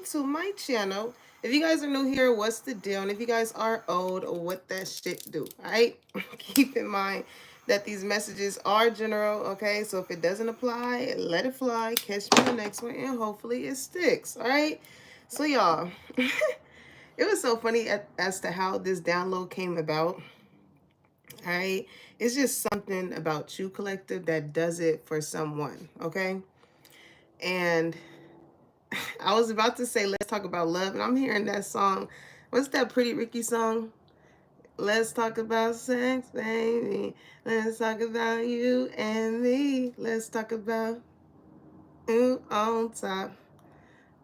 to my channel. If you guys are new here, what's the deal? And if you guys are old, what that shit do, alright? Keep in mind that these messages are general, okay? So if it doesn't apply, let it fly. Catch me in the next one, and hopefully it sticks, alright? So y'all, it was so funny as to how this download came about, alright? It's just something about True Collective that does it for someone, okay? And I was about to say, let's talk about love, and I'm hearing that song. What's that Pretty Ricky song? Let's talk about sex, baby. Let's talk about you and me. Let's talk about you on top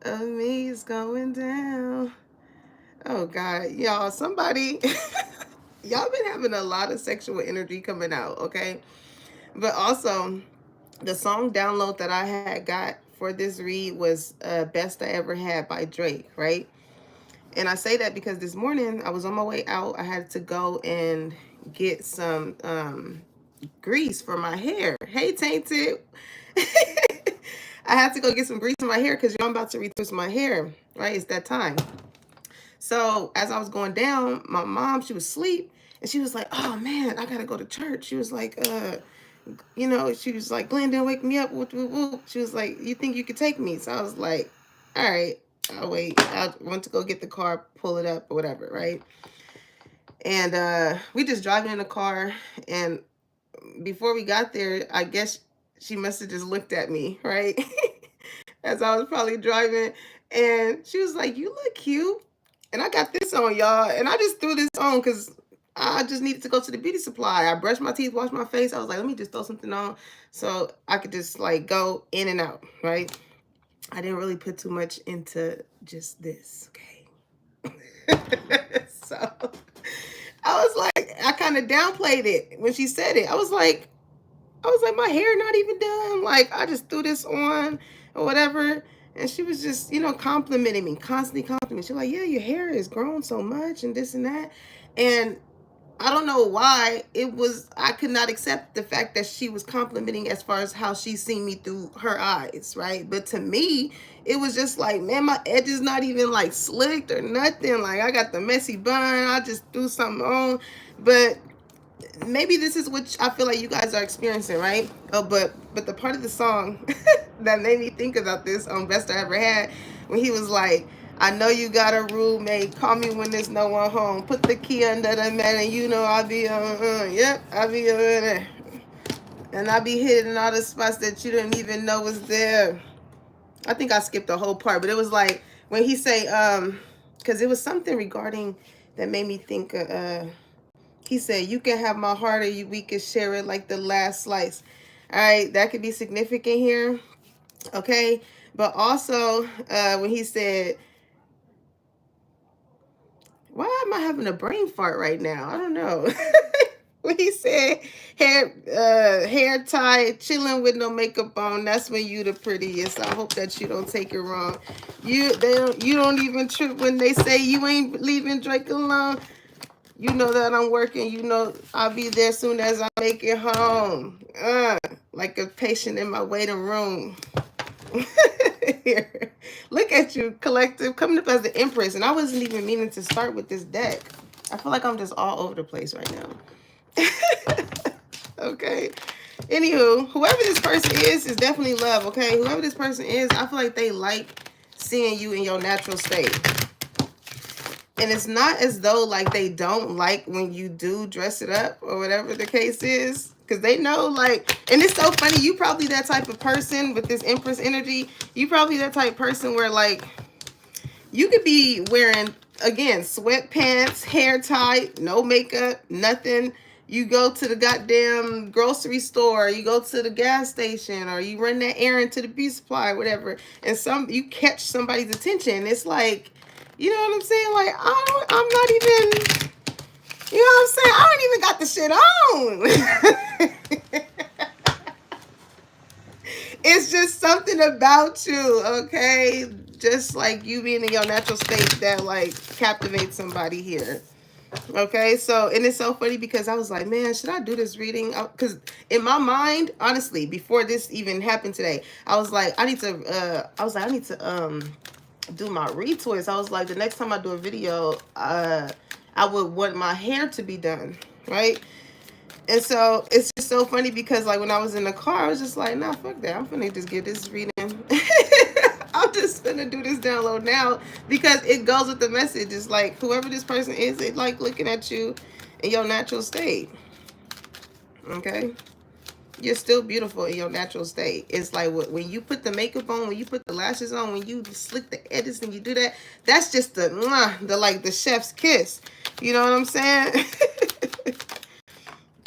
of me is going down. Oh, God. Y'all, somebody, y'all been having a lot of sexual energy coming out, okay? But also, the song download that I had got for this read was Best I Ever Had by Drake, right? And I say that because this morning I was on my way out. I had to go and get some grease for my hair. Hey, Tainted. I had to go get some grease in my hair because I'm about to retwist my hair, right? It's that time. So as I was going down, my mom, she was asleep, and she was like, oh man, I gotta go to church. She was like, she was like, Glenn didn't wake me up. Whoop, whoop, whoop. She was like, you think you could take me? So I was like, all right, I'll wait. I went to go get the car, pull it up or whatever, right? And we just driving in the car, and before we got there, I guess she must have just looked at me, right? As I was probably driving, and she was like, you look cute. And I got this on, y'all, and I just threw this on because I just needed to go to the beauty supply. I brushed my teeth, washed my face. I was like, let me just throw something on so I could just like go in and out, right? I didn't really put too much into just this, okay? So I was like, I kind of downplayed it when she said it. I was like, my hair not even done. Like, I just threw this on or whatever. And she was just, complimenting me, constantly complimenting. She was like, yeah, your hair has grown so much and this and that. And I don't know why I could not accept the fact that she was complimenting as far as how she seen me through her eyes, right? But to me, it was just like, man, my edge is not even like slicked or nothing. Like, I got the messy bun. I just threw something on. But maybe this is what I feel like you guys are experiencing, right? Oh, but the part of the song that made me think about this on Best I Ever Had, when he was like, I know you got a roommate, call me when there's no one home, put the key under the mat, and I'll be yep, I'll be there, and I'll be hitting all the spots that you didn't even know was there. I think I skipped the whole part, but it was like when he say because it was something regarding that made me think he said, you can have my heart, or we can share it like the last slice. All right, that could be significant here. Okay. But also, when he said, why am I having a brain fart right now? I don't know. When he said hair tied, chilling with no makeup on, that's when you the prettiest. I hope that you don't take it wrong. You don't even trip when they say you ain't leaving Drake alone. You know that I'm working. You know I'll be there soon as I make it home. Like a patient in my waiting room. Here. Look at you, Collective, coming up as the Empress. And I wasn't even meaning to start with this deck. I feel like I'm just all over the place right now. Okay. Anywho, whoever this person is definitely love, okay? Whoever this person is, I feel like they like seeing you in your natural state. And it's not as though like they don't like when you do dress it up or whatever the case is. Because they know, like, and it's so funny. You probably that type of person with this Empress energy. You probably that type of person where, like, you could be wearing, again, sweatpants, hair tied, no makeup, nothing. You go to the goddamn grocery store, you go to the gas station, or you run that errand to the beauty supply, or whatever. And you catch somebody's attention. It's like, you know what I'm saying? Like, I'm not even, you know what I'm saying? I don't even got the shit on. It's just something about you, okay? Just like you being in your natural state that like captivates somebody here. Okay, so, and it's so funny because I was like, man, should I do this reading? Because in my mind, honestly, before this even happened today, I was like, I need to do my retwist. I was like, the next time I do a video, I would want my hair to be done, right? And so it's just so funny because like when I was in the car, I was just like, nah, fuck that. I'm finna just get this reading. I'm just finna do this download now because it goes with the message. It's like whoever this person is, it like looking at you in your natural state. Okay? You're still beautiful in your natural state. It's like when you put the makeup on, when you put the lashes on, when you slick the edges and you do that, that's just the like the chef's kiss. You know what I'm saying?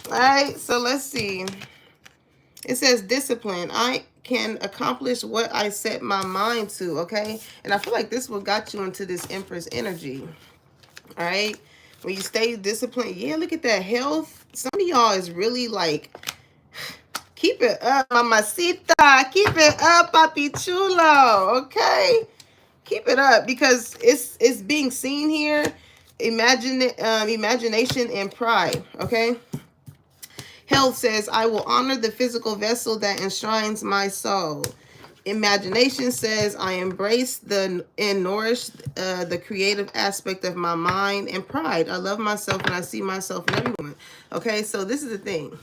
All right, so let's see. It says discipline. I can accomplish what I set my mind to, okay? And I feel like this what got you into this Empress energy. All right? When you stay disciplined, yeah, look at that health. Some of y'all is really like, keep it up, mamacita. Keep it up, papi chulo, okay? Keep it up because it's being seen here. Imagination and pride, okay? Health says, I will honor the physical vessel that enshrines my soul. Imagination says, I embrace and nourish the creative aspect of my mind. And pride, I love myself and I see myself in everyone. Okay, so this is the thing.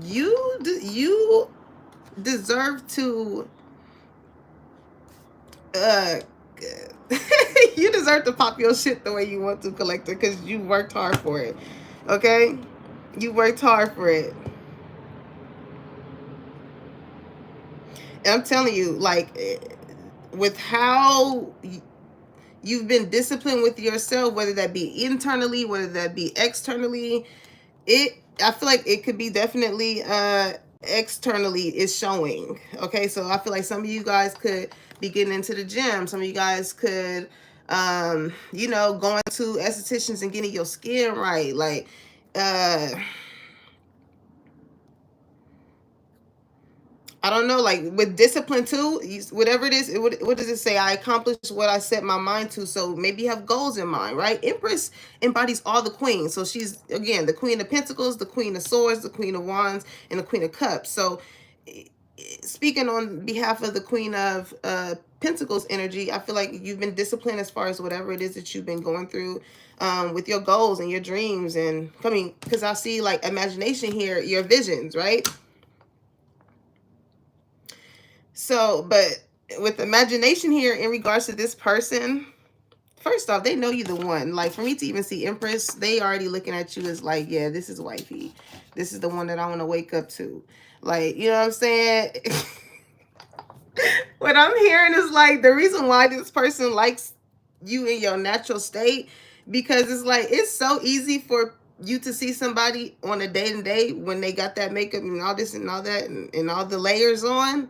You deserve to you deserve to pop your shit the way you want to, collector, because you worked hard for it. Okay? You worked hard for it. And I'm telling you, like, with how you've been disciplined with yourself, whether that be internally, whether that be externally, I feel like it could be definitely externally is showing. Okay, so I feel like some of you guys could be getting into the gym. Some of you guys could you know, going to estheticians and getting your skin right. Like I don't know, like with discipline too, whatever it is, what does it say? I accomplished what I set my mind to. So maybe you have goals in mind, right? Empress embodies all the queens. So she's, again, the Queen of Pentacles, the Queen of Swords, the Queen of Wands, and the Queen of Cups. So speaking on behalf of the Queen of Pentacles energy, I feel like you've been disciplined as far as whatever it is that you've been going through with your goals and your dreams. And coming, because I see like imagination here, your visions, right? So, but with imagination here in regards to this person, first off, they know you the one. Like, for me to even see Empress, they already looking at you as like, yeah, this is wifey. This is the one that I want to wake up to. Like, you know what I'm saying? What I'm hearing is like the reason why this person likes you in your natural state, because it's like it's so easy for you to see somebody on a day-to-day when they got that makeup and all this and all that and all the layers on.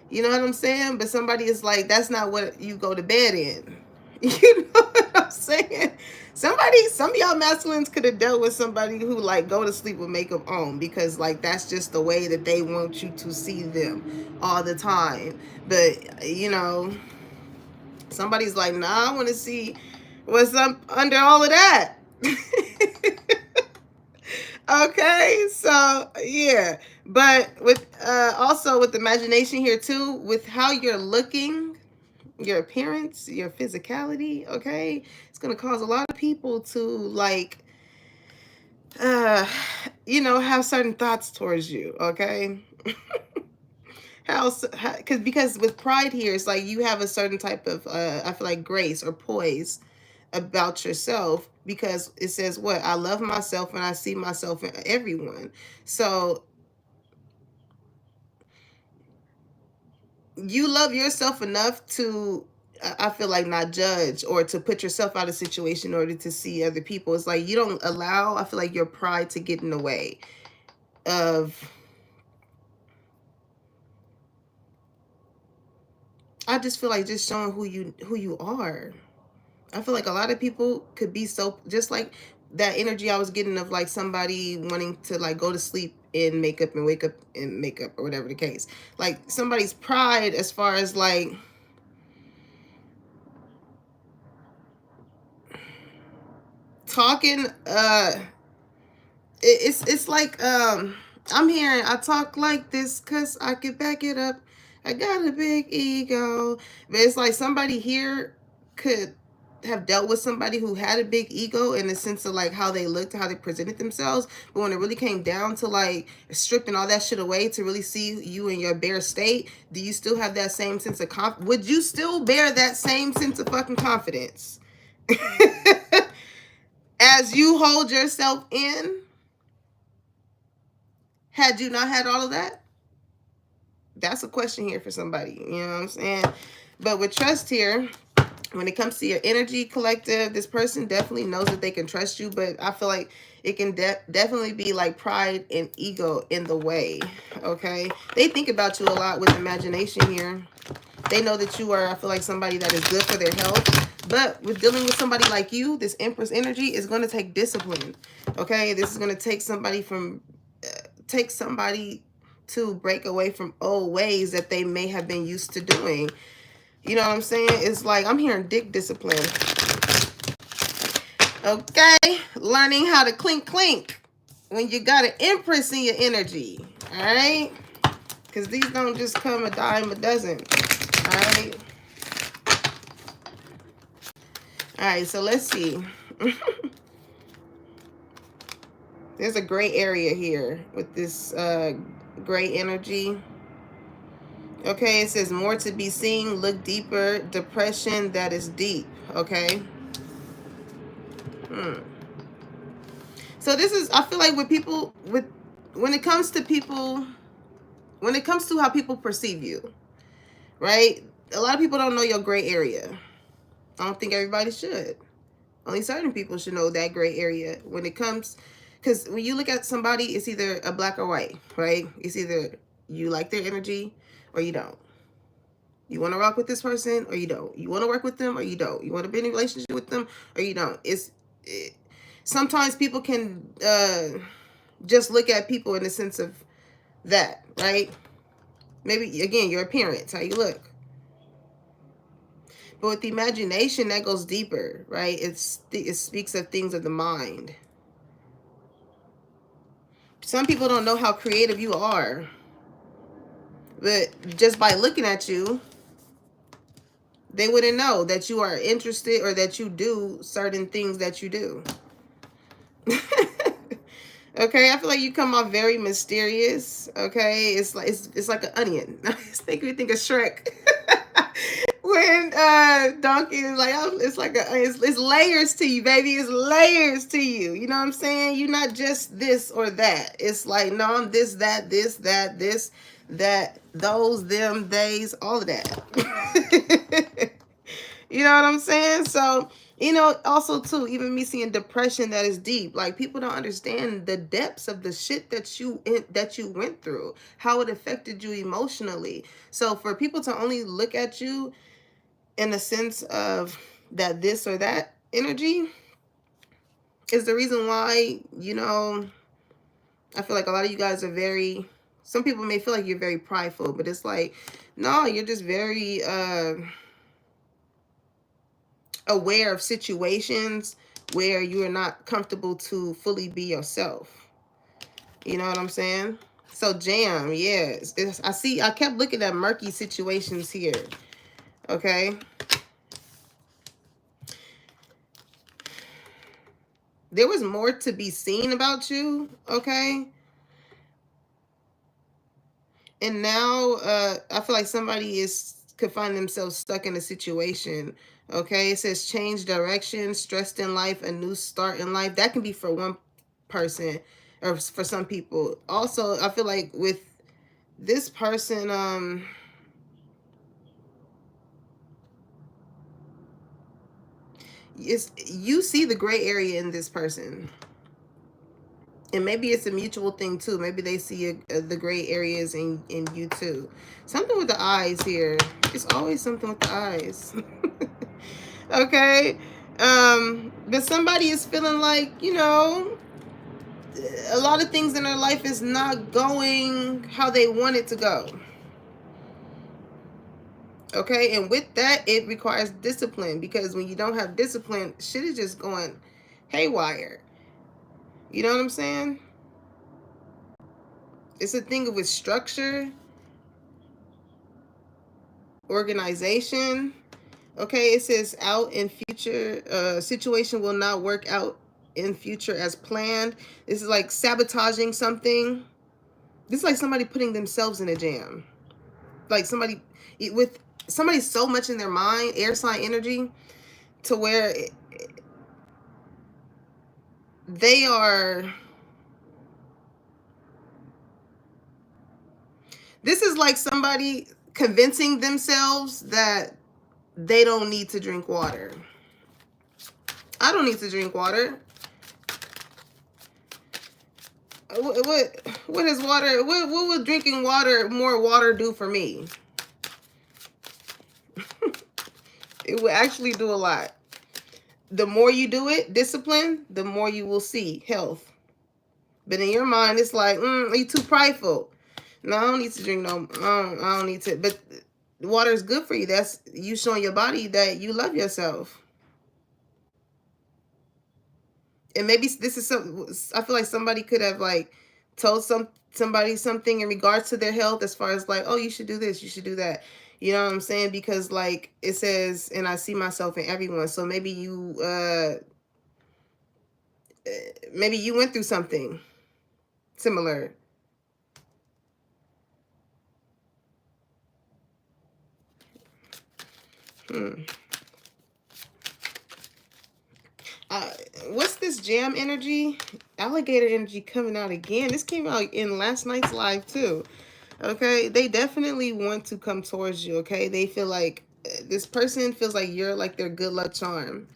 You know what I'm saying? But somebody is like, that's not what you go to bed in. You know what I'm saying? Some of y'all masculines could have dealt with somebody who like go to sleep with makeup on, because like that's just the way that they want you to see them all the time. But you know, somebody's like, nah, I want to see what's up under all of that. Okay, so yeah, but with also with imagination here too, with how you're looking, your appearance, your physicality, okay, it's gonna cause a lot of people to like you know, have certain thoughts towards you, okay. Because with pride here, it's like you have a certain type of I feel like grace or poise about yourself, because it says what, I love myself and I see myself in everyone. So you love yourself enough to, I feel like, not judge or to put yourself out of situation in order to see other people. It's like you don't allow, I feel like, your pride to get in the way of, I just feel like just showing who you are. I feel like a lot of people could be so, just like that energy I was getting of like somebody wanting to like go to sleep in makeup and wake up in makeup or whatever the case. Like somebody's pride as far as like talking, it's like I'm hearing, I talk like this because I can back it up. I got a big ego. But it's like somebody here could have dealt with somebody who had a big ego in the sense of like how they looked, how they presented themselves. But when it really came down to like stripping all that shit away to really see you in your bare state, do you still have that same sense of would you still bear that same sense of fucking confidence as you hold yourself in had you not had all of that? That's a question here for somebody, you know what I'm saying? But with trust here, when it comes to your energy collective, this person definitely knows that they can trust you, but I feel like it can definitely be like pride and ego in the way, okay? They think about you a lot with imagination here. They know that you are, I feel like, somebody that is good for their health. But with dealing with somebody like you, this Empress energy is going to take discipline, okay? This is going to take somebody to break away from old ways that they may have been used to doing. You know what I'm saying? It's like I'm hearing dick discipline. Okay? Learning how to clink clink when you got an Empress in your energy. Alright? Because these don't just come a dime a dozen. Alright? Alright, so let's see. There's a gray area here with this gray energy. Okay, it says more to be seen, look deeper, depression that is deep, okay? So this is, I feel like when it comes to how people perceive you, right? A lot of people don't know your gray area. I don't think everybody should. Only certain people should know that gray area when it comes, because when you look at somebody, it's either a black or white, right? It's either you like their energy or you don't. You want to rock with this person or you don't. You want to work with them or you don't. You want to be in a relationship with them or you don't. Sometimes people can just look at people in the sense of that, right? Maybe, again, your appearance, how you look. But with the imagination, that goes deeper, right? It speaks of things of the mind. Some people don't know how creative you are. But just by looking at you, they wouldn't know that you are interested or that you do certain things that you do. Okay, I feel like you come off very mysterious. Okay, it's like an onion. It's making me think of Shrek. When Donkey is like, oh, it's like it's layers to you, baby. It's layers to you. You know what I'm saying? You're not just this or that. It's like, no, I'm this, that, this, that, this, that, those, them, theys, all of that. You know what I'm saying? So, you know, also too, even me seeing depression that is deep. Like, people don't understand the depths of the shit that you went through, how it affected you emotionally. So for people to only look at you in the sense of that this or that energy is the reason why, you know, I feel like a lot of you guys are very, some people may feel like you're very prideful, but it's like, no, you're just very aware of situations where you are not comfortable to fully be yourself. You know what I'm saying? So jam, yes. I kept looking at murky situations here. Okay. There was more to be seen about you. Okay. And now I feel like somebody could find themselves stuck in a situation. Okay, it says change direction, stressed in life, a new start in life. That can be for one person or for some people. Also, I feel like with this person, you see the gray area in this person. And maybe it's a mutual thing too. Maybe they see the gray areas in you too. Something with the eyes here. It's always something with the eyes. Okay. But somebody is feeling like, you know, a lot of things in their life is not going how they want it to go. Okay. And with that, it requires discipline, because when you don't have discipline, shit is just going haywire. You know what I'm saying? It's a thing with structure. organization. Okay, it says out in future, situation will not work out in future as planned. This is like sabotaging something. This is like somebody putting themselves in a jam. Like somebody with somebody so much in their mind, air sign energy, to where they are. This is like somebody convincing themselves that they don't need to drink water. I don't need to drink water. What is water? What would drinking more water do for me? It would actually do a lot. The more you do it, discipline, the more you will see health. But in your mind, it's like, you too prideful. No, I don't need to drink no. I don't need to. But water is good for you. That's you showing your body that you love yourself. And maybe this is something. I feel like somebody could have like told somebody something in regards to their health, as far as like, oh, you should do this, you should do that. You know what I'm saying? Because like it says, and I see myself in everyone. So maybe you went through something similar. What's this jam energy? Alligator energy coming out again. This came out in last night's live too. Okay, they definitely want to come towards you. Okay, they feel like this person feels like you're like their good luck charm.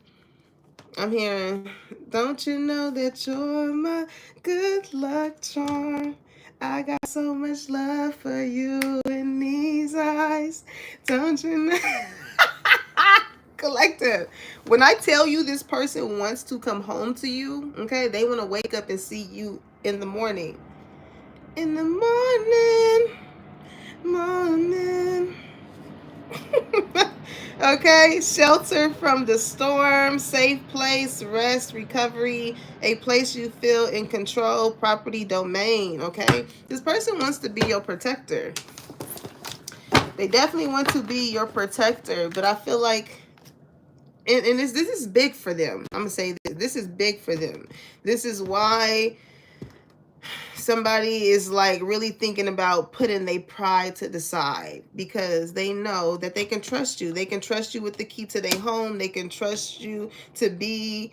I'm hearing, don't you know that you're my good luck charm? I got so much love for you in these eyes. Don't you know? Collective. When I tell you this person wants to come home to you, okay, they want to wake up and see you in the morning. In the morning. Okay, shelter from the storm, safe place, rest, recovery, a place you feel in control, property, domain. Okay, this person wants to be your protector. They definitely want to be your protector, but I feel like, and this is big for them. I'm gonna say this is big for them. This is why somebody is like really thinking about putting their pride to the side, because they know that they can trust you. They can trust you with the key to their home. They can trust you to be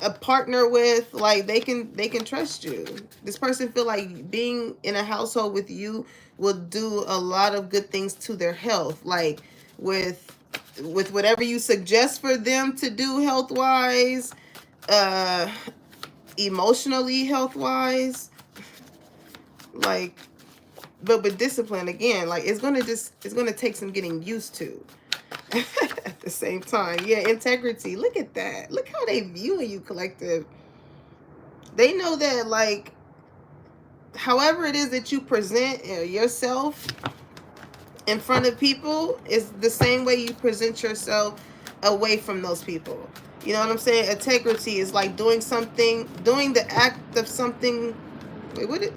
a partner with, like they can trust you. This person feel like being in a household with you will do a lot of good things to their health, like with whatever you suggest for them to do health wise, emotionally, health wise, like, but with discipline again, like it's gonna take some getting used to. At the same time, yeah, integrity. Look at that. Look how they viewing you, collective. They know that, like, however it is that you present yourself in front of people is the same way you present yourself away from those people. You know what I'm saying? Integrity is like doing something, doing the act of something. Wait, what it?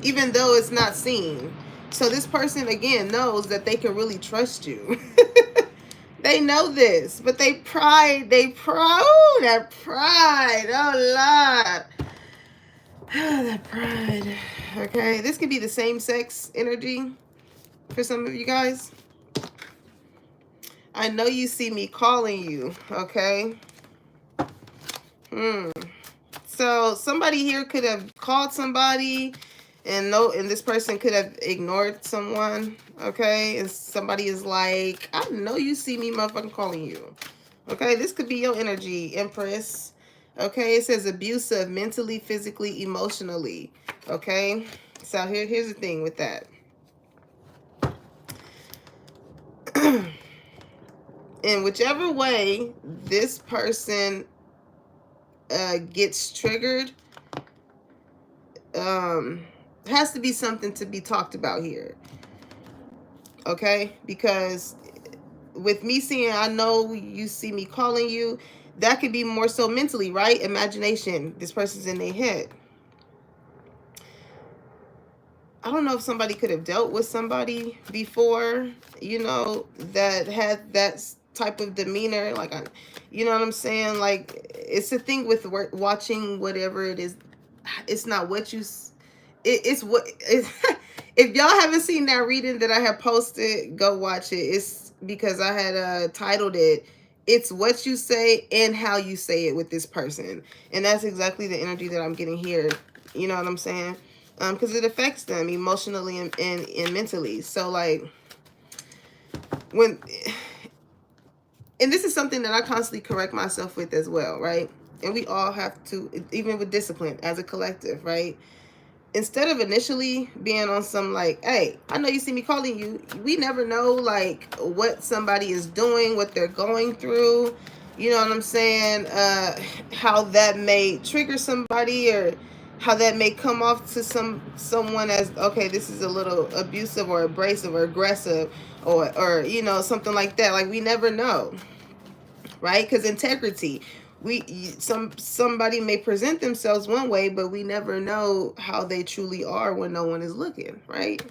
Even though it's not seen. So this person again knows that they can really trust you. They know this, but that pride, oh, that pride, oh Lord. That pride. Okay, this could be the same sex energy for some of you guys. I know you see me calling you, okay? So somebody here could have called somebody, and this person could have ignored someone, okay? And somebody is like, I know you see me motherfucking calling you. Okay, this could be your energy, Empress. Okay, it says abusive mentally, physically, emotionally. Okay, so here's the thing with that. In whichever way this person gets triggered, has to be something to be talked about here. Okay, because with me seeing, I know you see me calling you, that could be more so mentally, right? Imagination. This person's in their head. I don't know if somebody could have dealt with somebody before, you know, that had that type of demeanor. Like, you know what I'm saying? Like, it's a thing with watching whatever it is. It's not what you, it's what, it's, if y'all haven't seen that reading that I have posted, go watch it. It's because I had titled it, It's What You Say and How You Say It with this person. And that's exactly the energy that I'm getting here. You know what I'm saying? Because it affects them emotionally and mentally. So like when, and this is something that I constantly correct myself with as well, right? And we all have to, even with discipline as a collective, right? Instead of initially being on some like, hey, I know you see me calling you. We never know like what somebody is doing, what they're going through. You know what I'm saying? How that may trigger somebody, or how that may come off to someone as, okay, this is a little abusive or abrasive or aggressive, or you know, something like that. Like, we never know, right? Because integrity, somebody may present themselves one way, but we never know how they truly are when no one is looking, right?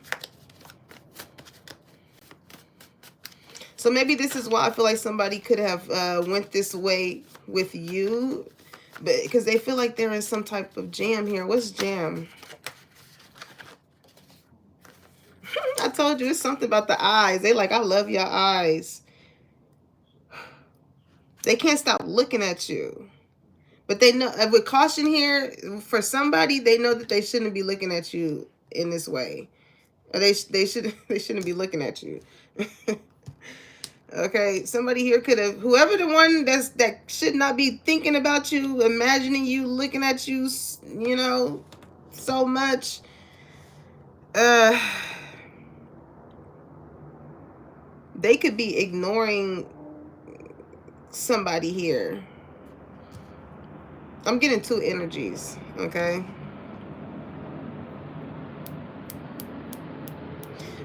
So maybe this is why I feel like somebody could have went this way with you, but because they feel like there is some type of jam here. What's jam? I told you, it's something about the eyes. They like, I love your eyes. They can't stop looking at you. But they know, with caution here, for somebody, they know that they shouldn't be looking at you in this way. Or they shouldn't be looking at you. Okay, somebody here could have, whoever the one that should not be thinking about you, imagining you, looking at you, you know, so much. They could be ignoring somebody here. I'm getting two energies, okay?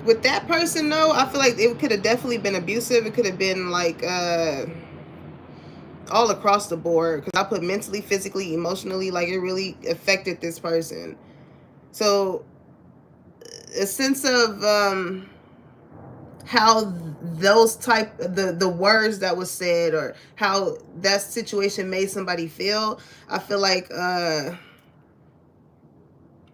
With that person, though, I feel like it could have definitely been abusive. It could have been like all across the board, because I put mentally, physically, emotionally, like it really affected this person. So a sense of how those type, the words that was said, or how that situation made somebody feel, I feel like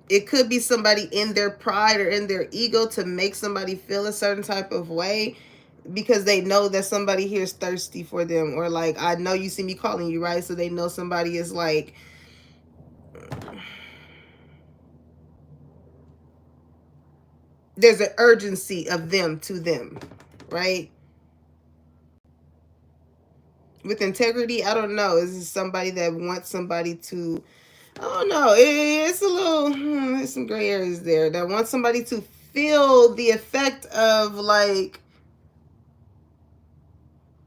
it could be somebody in their pride or in their ego to make somebody feel a certain type of way, because they know that somebody here is thirsty for them, or like, I know you see me calling you, right? So they know somebody is like, there's an urgency of them to them, right? With integrity, I don't know. Is this somebody that wants somebody to, I don't know. It's a little, there's some gray areas there, that wants somebody to feel the effect of like,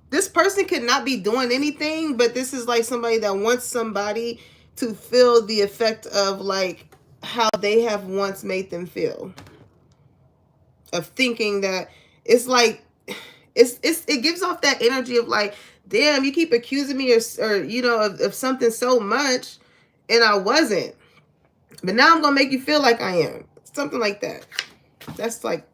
this person could not be doing anything, but this is like somebody that wants somebody to feel the effect of like how they have once made them feel. Of thinking that it's like, it gives off that energy of like, damn, you keep accusing me or you know, of something so much, and I wasn't. But now I'm gonna make you feel like I am. Something like that. That's like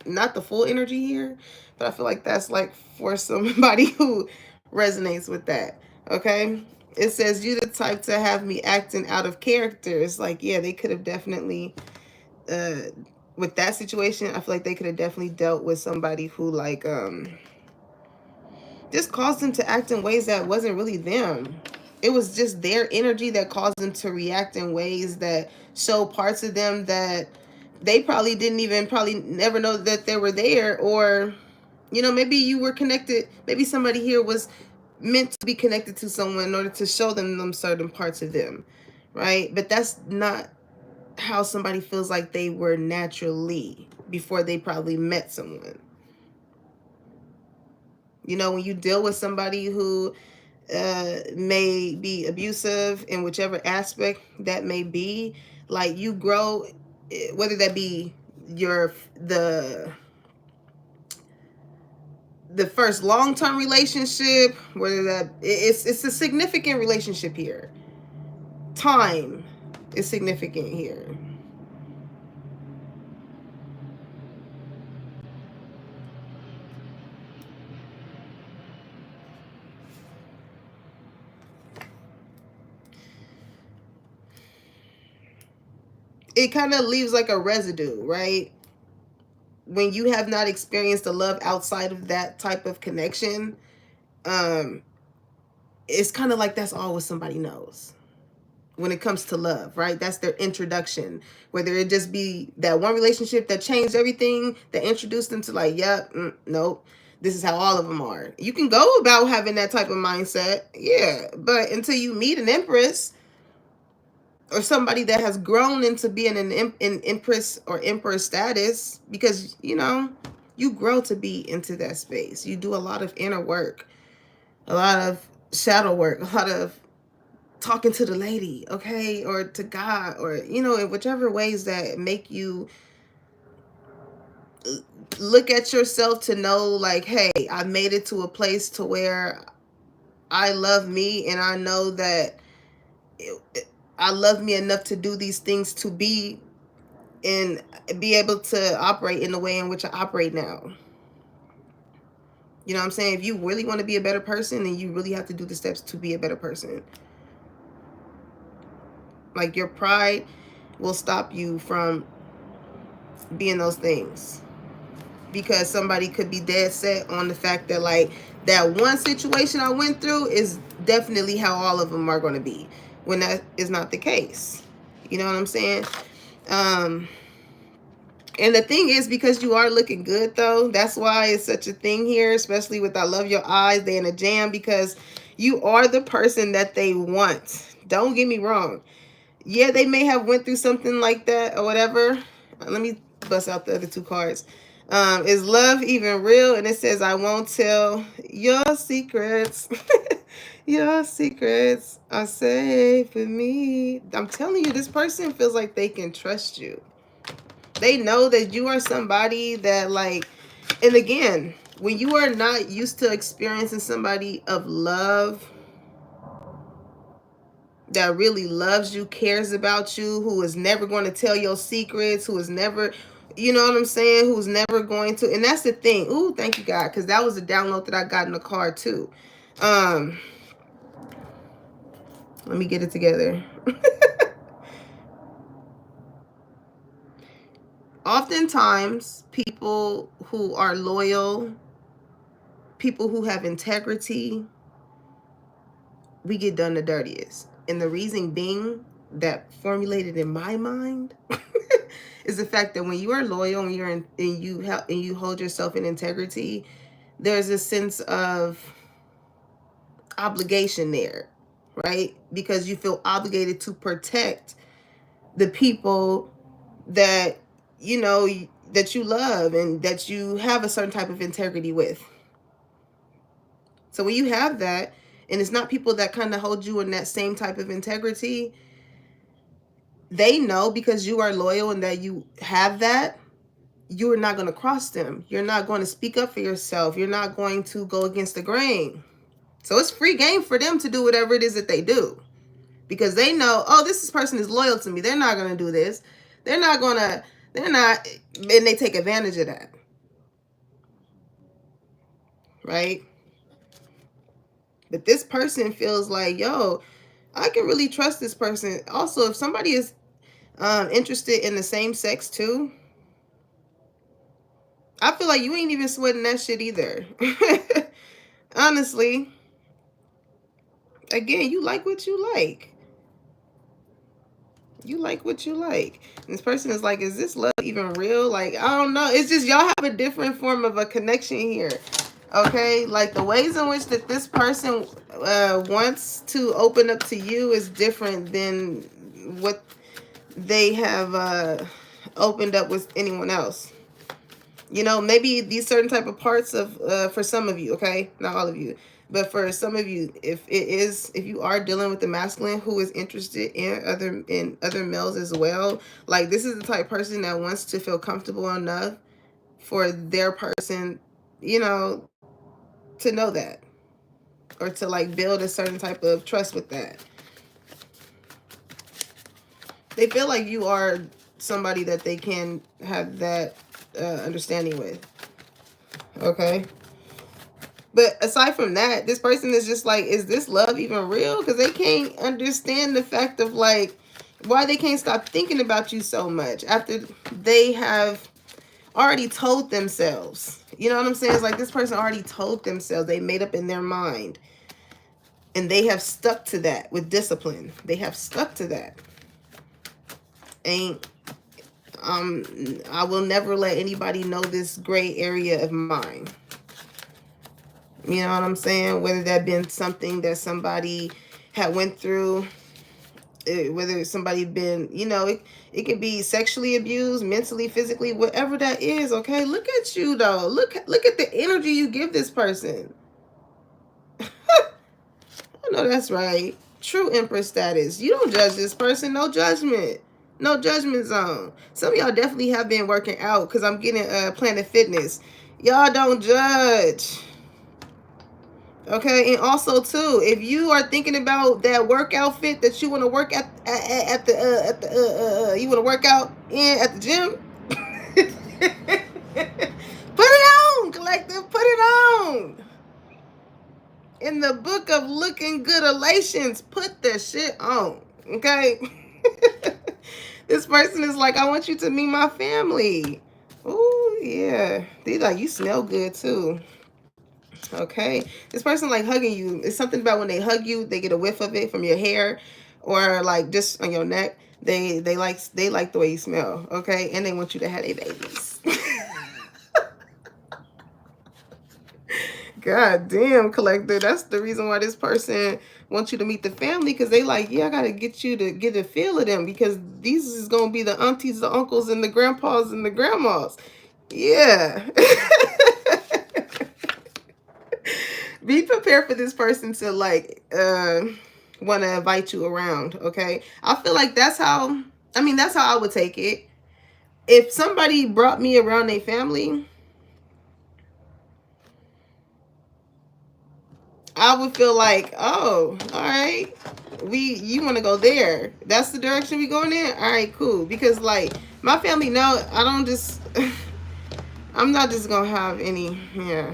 not the full energy here, but I feel like that's like for somebody who resonates with that. Okay. It says, you the type to have me acting out of character. It's like, yeah, they could have definitely with that situation, I feel like they could have definitely dealt with somebody who like just caused them to act in ways that wasn't really them. It was just their energy that caused them to react in ways that show parts of them that they probably didn't even, probably never know that they were there. Or, you know, maybe you were connected, maybe somebody here was meant to be connected to someone in order to show them certain parts of them, right? But that's not how somebody feels like they were naturally before they probably met someone. You know, when you deal with somebody who may be abusive in whichever aspect that may be, like, you grow, whether that be the first long-term relationship, whether that it's a significant relationship here. Time is significant here. it kind of leaves like a residue, right? When you have not experienced the love outside of that type of connection, it's kind of like that's all what somebody knows when it comes to love, right? That's their introduction. Whether it just be that one relationship that changed everything, that introduced them to like, yep, nope, this is how all of them are. You can go about having that type of mindset, yeah, but until you meet an empress or somebody that has grown into being an empress or emperor status, because, you know, you grow to be into that space. You do a lot of inner work, a lot of shadow work, a lot of talking to the lady, okay, or to God, or, you know, in whichever ways that make you look at yourself to know like, hey, I made it to a place to where I love me, and I know that I love me enough to do these things, to be and be able to operate in the way in which I operate now. You know what I'm saying? If you really want to be a better person, then you really have to do the steps to be a better person. Like, your pride will stop you from being those things, because somebody could be dead set on the fact that like that one situation I went through is definitely how all of them are going to be, when that is not the case. You know what I'm saying? And the thing is, because you are looking good though, that's why it's such a thing here, especially with I love your eyes, they in a jam, because you are the person that they want. Don't get me wrong. Yeah, they may have went through something like that or whatever. Let me bust out the other two cards. Is love even real? And it says, I won't tell your secrets. Your secrets are safe with me. I'm telling you, this person feels like they can trust you. They know that you are somebody that like, and again, when you are not used to experiencing somebody of love, that really loves you, cares about you, who is never going to tell your secrets, who is never, you know what I'm saying, who's never going to, and that's the thing. Ooh, thank you, God, because that was a download that I got in the card too. Let me get it together. Oftentimes, people who are loyal, people who have integrity, we get done the dirtiest. And the reason being, that formulated in my mind is the fact that when you are loyal and you hold yourself in integrity, there's a sense of obligation there, right? Because you feel obligated to protect the people that you know that you love and that you have a certain type of integrity with. So when you have that, and it's not people that kind of hold you in that same type of integrity, they know, because you are loyal and that you have that, you are not going to cross them. You're not going to speak up for yourself. You're not going to go against the grain. So it's free game for them to do whatever it is that they do, because they know, oh, this person is loyal to me. They're not going to do this. They're not, and they take advantage of that. Right? But this person feels like, yo, I can really trust this person. Also, if somebody is interested in the same sex too, I feel like you ain't even sweating that shit either. Honestly. Again, you like what you like. You like what you like. And this person is like, is this love even real? Like, I don't know. It's just y'all have a different form of a connection here. Okay? Like, the ways in which that this person wants to open up to you is different than what they have opened up with anyone else. You know, maybe these certain type of parts of, for some of you, okay? Not all of you. But for some of you, if you are dealing with the masculine who is interested in other males as well, like, this is the type of person that wants to feel comfortable enough for their person, you know, to know that, or to like build a certain type of trust with that. They feel like you are somebody that they can have that understanding with. Okay. But aside from that, this person is just like, is this love even real? Because they can't understand the fact of like, why they can't stop thinking about you so much after they have already told themselves. You know what I'm saying? It's like this person already told themselves. They made up in their mind. And they have stuck to that with discipline. They have stuck to that. Ain't I will never let anybody know this gray area of mine. You know what I'm saying? Whether that been something that somebody had went through, whether somebody been, you know, it could be sexually abused, mentally, physically, whatever that is. Okay, look at you though. Look at the energy you give this person. I know that's right. True Empress status. You don't judge this person. No judgment. No judgment zone. Some of y'all definitely have been working out because I'm getting Planet Fitness. Y'all don't judge. Okay, and also too, if you are thinking about that work outfit that you want to work at the you want to work out in at the gym, put it on, collective. Put it on. In the book of looking good elations, put the shit on. Okay. This person is like, I want you to meet my family. Oh yeah, they like, you smell good too. Okay, this person like hugging you. It's something about when they hug you, they get a whiff of it from your hair, or like just on your neck. They like the way you smell. Okay, and they want you to have their babies. God damn, collector. That's the reason why this person wants you to meet the family, because they like, yeah, I gotta get you to get a feel of them, because these is gonna be the aunties, the uncles, and the grandpas and the grandmas. Yeah. Be prepared for this person to like want to invite you around. Okay, I feel like that's how I would take it. If somebody brought me around their family, I would feel like, oh, all right, you want to go there? That's the direction we going in. All right, cool. Because like my family, no, I don't just. I'm not just gonna have any. Yeah.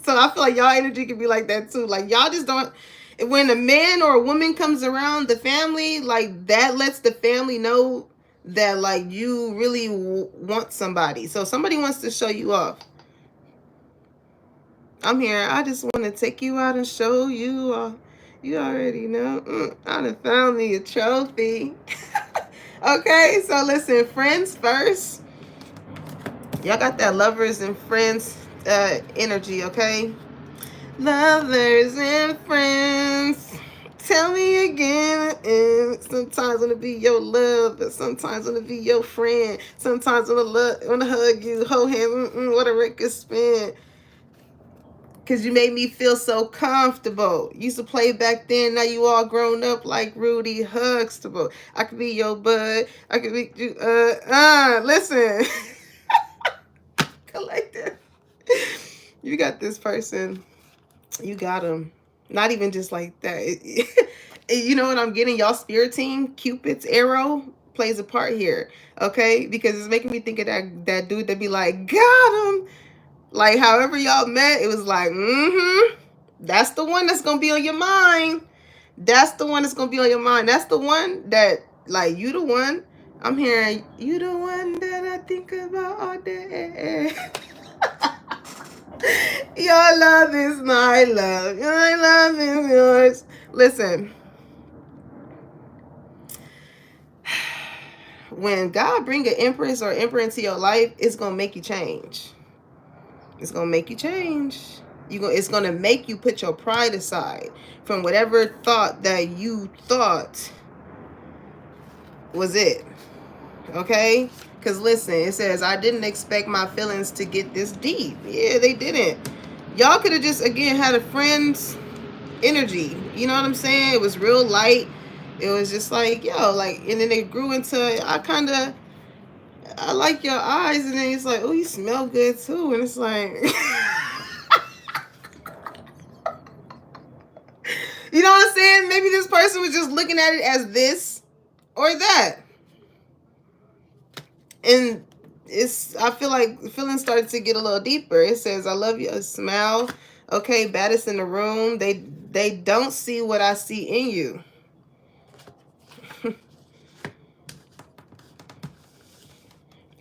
So I feel like y'all energy can be like that too. Like y'all just don't. When a man or a woman comes around the family, like that lets the family know that like you really want somebody. So somebody wants to show you off. I'm here. I just want to take you out and show you off. You already know. I done found me a trophy. Okay, so listen, friends first. Y'all got that lovers and friends energy, okay? Lovers and friends. Tell me again. And sometimes want to be your love, but sometimes want to be your friend. Sometimes want to hug you, hold hands. What a record spin. Because you made me feel so comfortable. Used to play back then. Now you all grown up like Rudy Huxtable. I could be your bud. I could be you. Listen. Collective. You got this person. You got them. Not even just like that. You know what I'm getting? Y'all spirit team, Cupid's arrow plays a part here. Okay? Because it's making me think of that dude that be like, got him. Like, however y'all met, it was like, that's the one that's going to be on your mind. That's the one that's going to be on your mind. That's the one that, like, you the one. I'm hearing, you the one that I think about all day. Your love is my love. Your love is yours. Listen. When God bring an empress or emperor into your life, it's going to make you change. It's going to make you change. It's going to make you put your pride aside from whatever thought that you thought was it. Okay? Because listen, it says, I didn't expect my feelings to get this deep. Yeah, they didn't. Y'all could have just, again, had a friend's energy. You know what I'm saying? It was real light. It was just like, yo, like, and then it grew into, I like your eyes. And then it's like, oh, you smell good too. And it's like, you know what I'm saying? Maybe this person was just looking at it as this or that. And I feel like the feeling started to get a little deeper. It says, I love you, a smile. Okay, baddest in the room. They don't see what I see in you.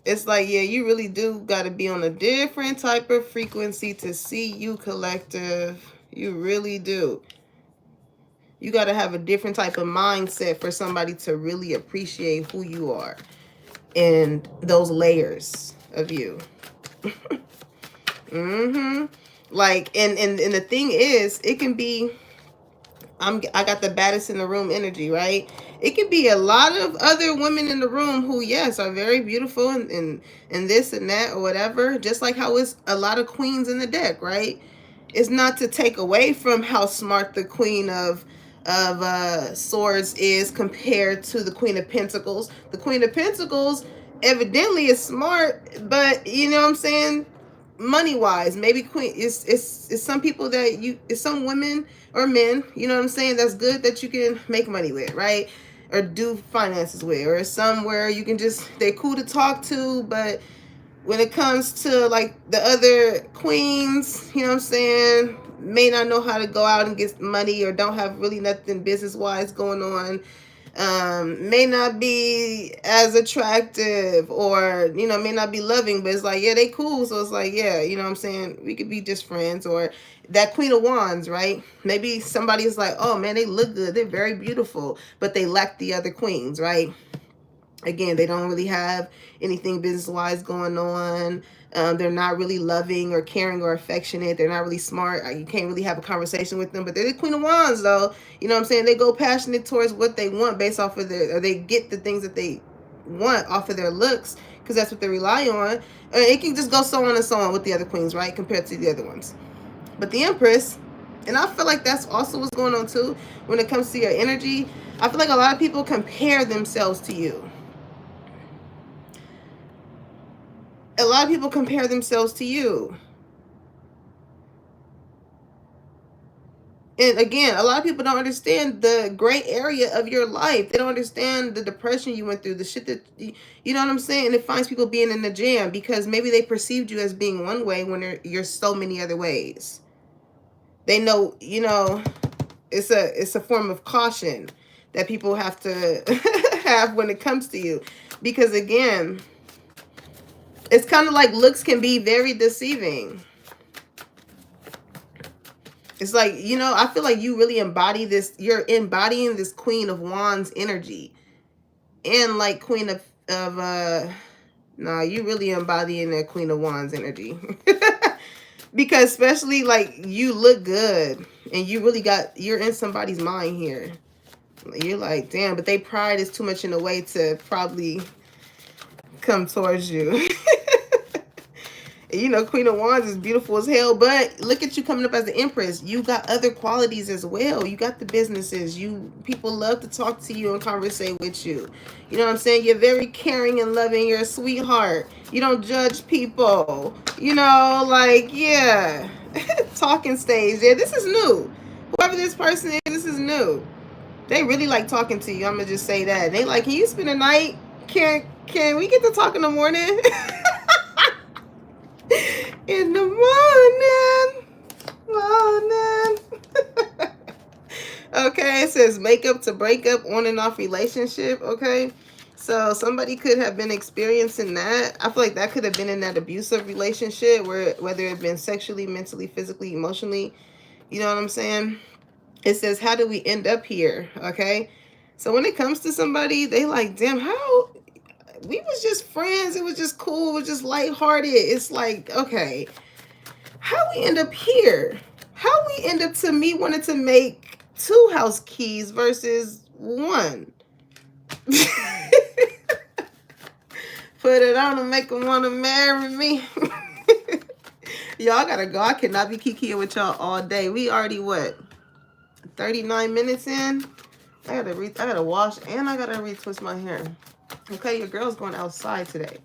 It's like, yeah, you really do got to be on a different type of frequency to see you, collective. You really do. You got to have a different type of mindset for somebody to really appreciate who you are and those layers of you. Like, and the thing is, it can be, I got the baddest in the room energy, right? It could be a lot of other women in the room who, yes, are very beautiful and this and that or whatever. Just like how it's a lot of queens in the deck, right? It's not to take away from how smart the Queen of Swords is compared to the Queen of Pentacles. The Queen of Pentacles evidently is smart, but you know what I'm saying? Money wise, maybe Queen it's some people that it's some women or men, you know what I'm saying, that's good that you can make money with, right? Or do finances with, or somewhere you can just, they're cool to talk to, but when it comes to like the other queens, you know what I'm saying, may not know how to go out and get money, or don't have really nothing business wise going on, may not be as attractive, or you know, may not be loving, but it's like, yeah, they cool, so it's like, yeah, you know what I'm saying, we could be just friends. Or that Queen of Wands, right? Maybe somebody's like, oh man, they look good, they're very beautiful, but they lack the other queens, right? Again, they don't really have anything business-wise going on. They're not really loving or caring or affectionate. They're not really smart. You can't really have a conversation with them. But they're the Queen of Wands, though. You know what I'm saying? They go passionate towards what they want based off of their, or they get the things that they want off of their looks, because that's what they rely on. It can just go so on and so on with the other queens, right? Compared to the other ones. But the Empress, and I feel like that's also what's going on too when it comes to your energy. I feel like a lot of people compare themselves to you. A lot of people compare themselves to you. And again, a lot of people don't understand the gray area of your life. They don't understand the depression you went through, the shit that, you know what I'm saying? And it finds people being in the jam because maybe they perceived you as being one way when you're so many other ways. They know, you know, it's a form of caution that people have to have when it comes to you. Because again, it's kind of like looks can be very deceiving. It's like, you know, I feel like you really embody this. You're embodying this Queen of Wands energy. And like Queen of no, you really embodying that Queen of Wands energy. Because especially like you look good and you really you're in somebody's mind here. You're like, damn, but they pride is too much in the way to probably come towards you. You know, Queen of Wands is beautiful as hell, but look at you coming up as the Empress. You got other qualities as well. You got the businesses. People love to talk to you and conversate with you. You know what I'm saying? You're very caring and loving. You're a sweetheart. You don't judge people. You know, like, yeah. Talking stage. Yeah, this is new. Whoever this person is, this is new. They really like talking to you. I'm going to just say that. They like, can you spend a night? Can we get to talk in the morning? In the morning. Okay, it says makeup to breakup, on and off relationship. Okay, so somebody could have been experiencing that. I feel like that could have been in that abusive relationship, whether it been sexually, mentally, physically, emotionally. You know what I'm saying? It says, how do we end up here? Okay, so when it comes to somebody, they like, damn, how we was just friends, it was just cool, it was just lighthearted. It's like, okay, how we end up here? How we end up to me wanting to make 2 house keys versus 1? Put it on and make them want to marry me. Y'all gotta go. I cannot be kikiing with y'all all day. We already, what, 39 minutes in? I gotta wash and I gotta retwist my hair. Okay, your girl's going outside today.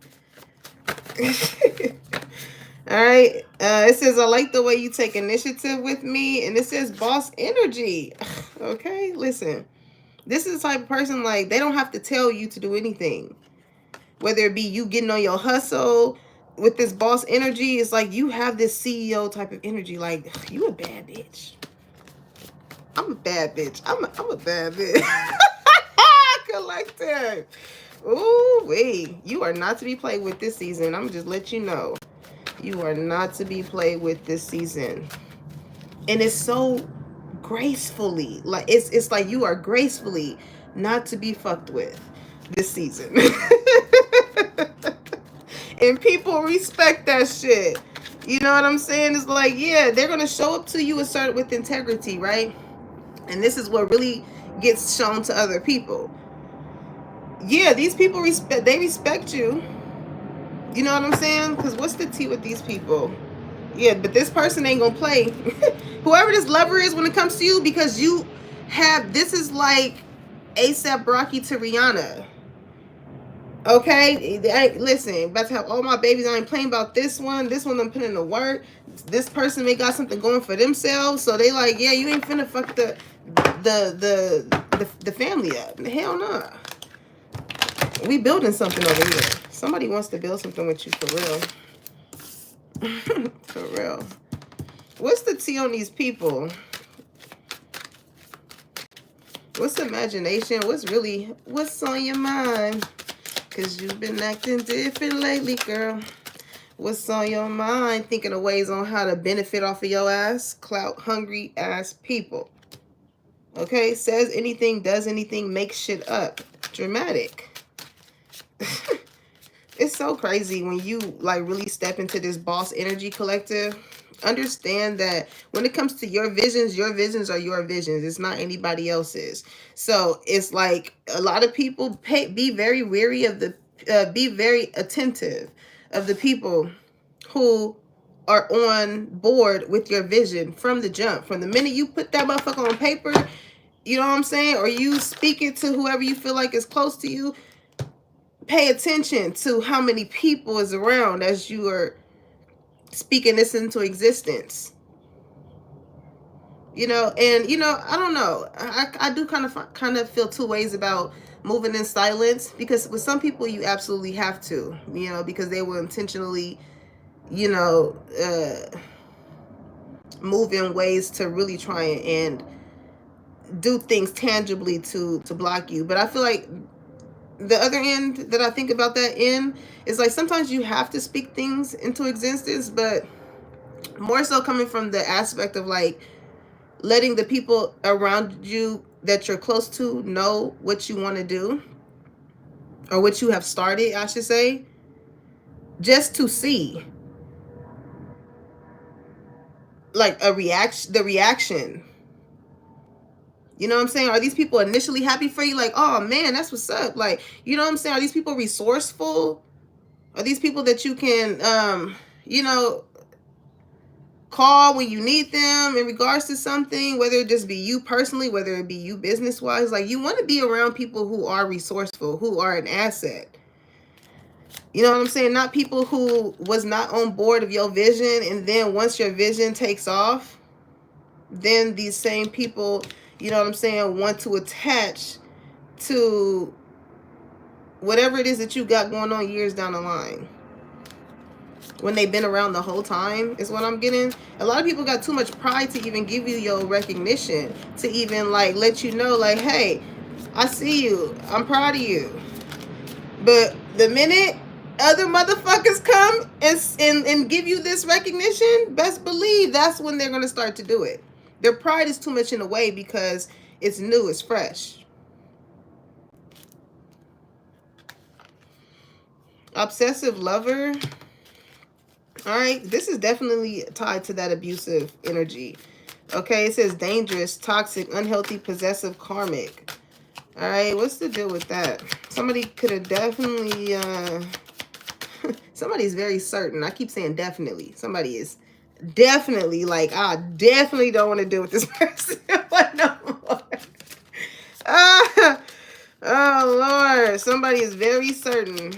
All right. It says, I like the way you take initiative with me. And it says boss energy. Okay, listen. This is the type of person, like, they don't have to tell you to do anything. Whether it be you getting on your hustle with this boss energy, it's like you have this CEO type of energy. Like, you a bad bitch. I'm a bad bitch. I'm a bad bitch. Collective. Ooh, wait. You are not to be played with this season. I'm just let you know. You are not to be played with this season. And it's so gracefully. Like it's like you are gracefully not to be fucked with this season. And people respect that shit. You know what I'm saying? It's like, yeah, they're gonna show up to you assert with integrity, right? And this is what really gets shown to other people. Yeah, these people respect you. You know what I'm saying? Because what's the tea with these people? Yeah, but this person ain't gonna play. Whoever this lover is when it comes to you, because you have, this is like ASAP Rocky to Rihanna. Okay, listen, about to have all my babies. I ain't playing about this one. This one I'm putting in the work. This person may got something going for themselves, so they like, yeah, you ain't finna fuck the family up. Hell no. We building something over here. Somebody wants to build something with you for real. For real. What's the tea on these people? What's imagination? What's on your mind? Because you've been acting different lately, girl. What's on your mind? Thinking of ways on how to benefit off of your ass. Clout hungry ass people. Okay? Says anything, does anything, makes shit up. Dramatic. It's so crazy when you like really step into this boss energy collective. Understand that when it comes to your visions are your visions. It's not anybody else's. So it's like a lot of people be very wary of the, be very attentive of the people who are on board with your vision from the jump. From the minute you put that motherfucker on paper, you know what I'm saying? Or you speak it to whoever you feel like is close to you. Pay attention to how many people is around as you are speaking this into existence. You know, and you know, I don't know. I do kind of feel two ways about moving in silence, because with some people you absolutely have to, you know, because they will intentionally, you know, move in ways to really try and do things tangibly to block you. But I feel like the other end that I think about that end is like sometimes you have to speak things into existence, but more so coming from the aspect of like letting the people around you that you're close to know what you want to do, or what you have started, I should say, just to see like the reaction. You know what I'm saying? Are these people initially happy for you? Like, oh man, that's what's up. Like, you know what I'm saying? Are these people resourceful? Are these people that you can, you know, call when you need them in regards to something, whether it just be you personally, whether it be you business wise? Like, you want to be around people who are resourceful, who are an asset. You know what I'm saying? Not people who was not on board of your vision, and then once your vision takes off, then these same people, you know what I'm saying, want to attach to whatever it is that you got going on years down the line, when they've been around the whole time, is what I'm getting. A lot of people got too much pride to even give you your recognition, to even like let you know like, hey, I see you, I'm proud of you. But the minute other motherfuckers come and give you this recognition, best believe that's when they're going to start to do it. Their pride is too much in the way because it's new, it's fresh. Obsessive lover. All right, this is definitely tied to that abusive energy. Okay, it says dangerous, toxic, unhealthy, possessive, karmic. All right, what's the deal with that? Somebody could have definitely, somebody's very certain. I keep saying definitely. Somebody is definitely like, I definitely don't want to deal with this person. No more. Oh, Lord. Somebody is very certain.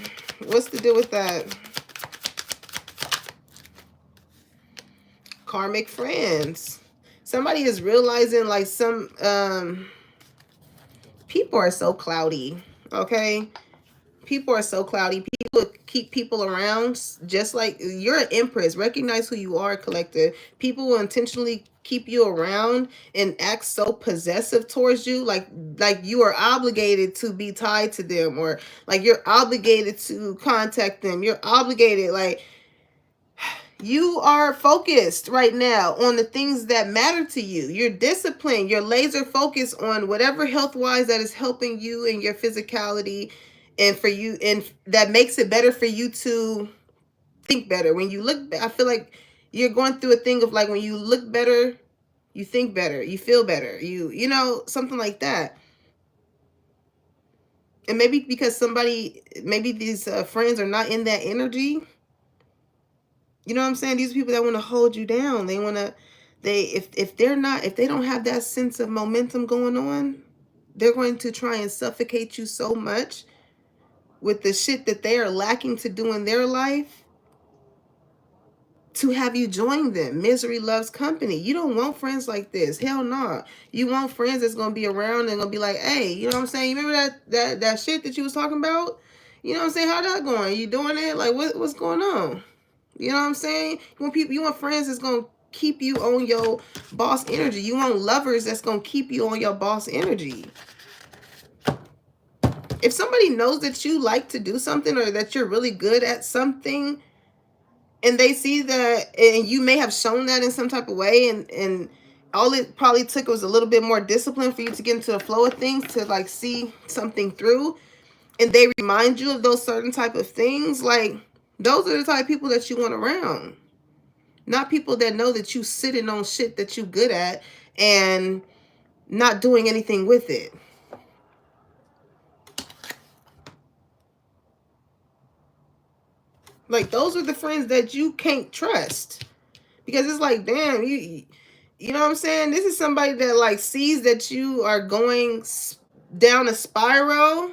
What's the deal with that? Karmic friends. Somebody is realizing like some people are so cloudy. Okay, people are so cloudy. People keep people around, just like you're an empress. Recognize who you are, collective. People will intentionally keep you around and act so possessive towards you, like you are obligated to be tied to them, or like you're obligated to contact them, you're obligated, like you are focused right now on the things that matter to you. You're disciplined. You're laser focused on whatever health wise that is helping you and your physicality, and for you, and that makes it better for you to think better. When you look, I feel like you're going through a thing of like, when you look better, you think better, you feel better, you know, something like that. And maybe because maybe these friends are not in that energy. You know what I'm saying? These people that want to hold you down, they want to, if they're not, if they don't have that sense of momentum going on, they're going to try and suffocate you so much with the shit that they are lacking to do in their life to have you join them. Misery loves company. You don't want friends like this. Hell no. Nah. You want friends that's gonna be around and gonna be like, hey, you know what I'm saying? You remember that shit that you was talking about? You know what I'm saying? How that going? You doing it? Like what's going on? You know what I'm saying? You want friends that's gonna keep you on your boss energy. You want lovers that's gonna keep you on your boss energy. If somebody knows that you like to do something, or that you're really good at something, and they see that, and you may have shown that in some type of way, and all it probably took was a little bit more discipline for you to get into the flow of things, to like see something through, and they remind you of those certain type of things, like those are the type of people that you want around. Not people that know that you sitting on shit that you good at and not doing anything with it. Like those are the friends that you can't trust, because it's like, damn, you know what I'm saying? This is somebody that like sees that you are going down a spiral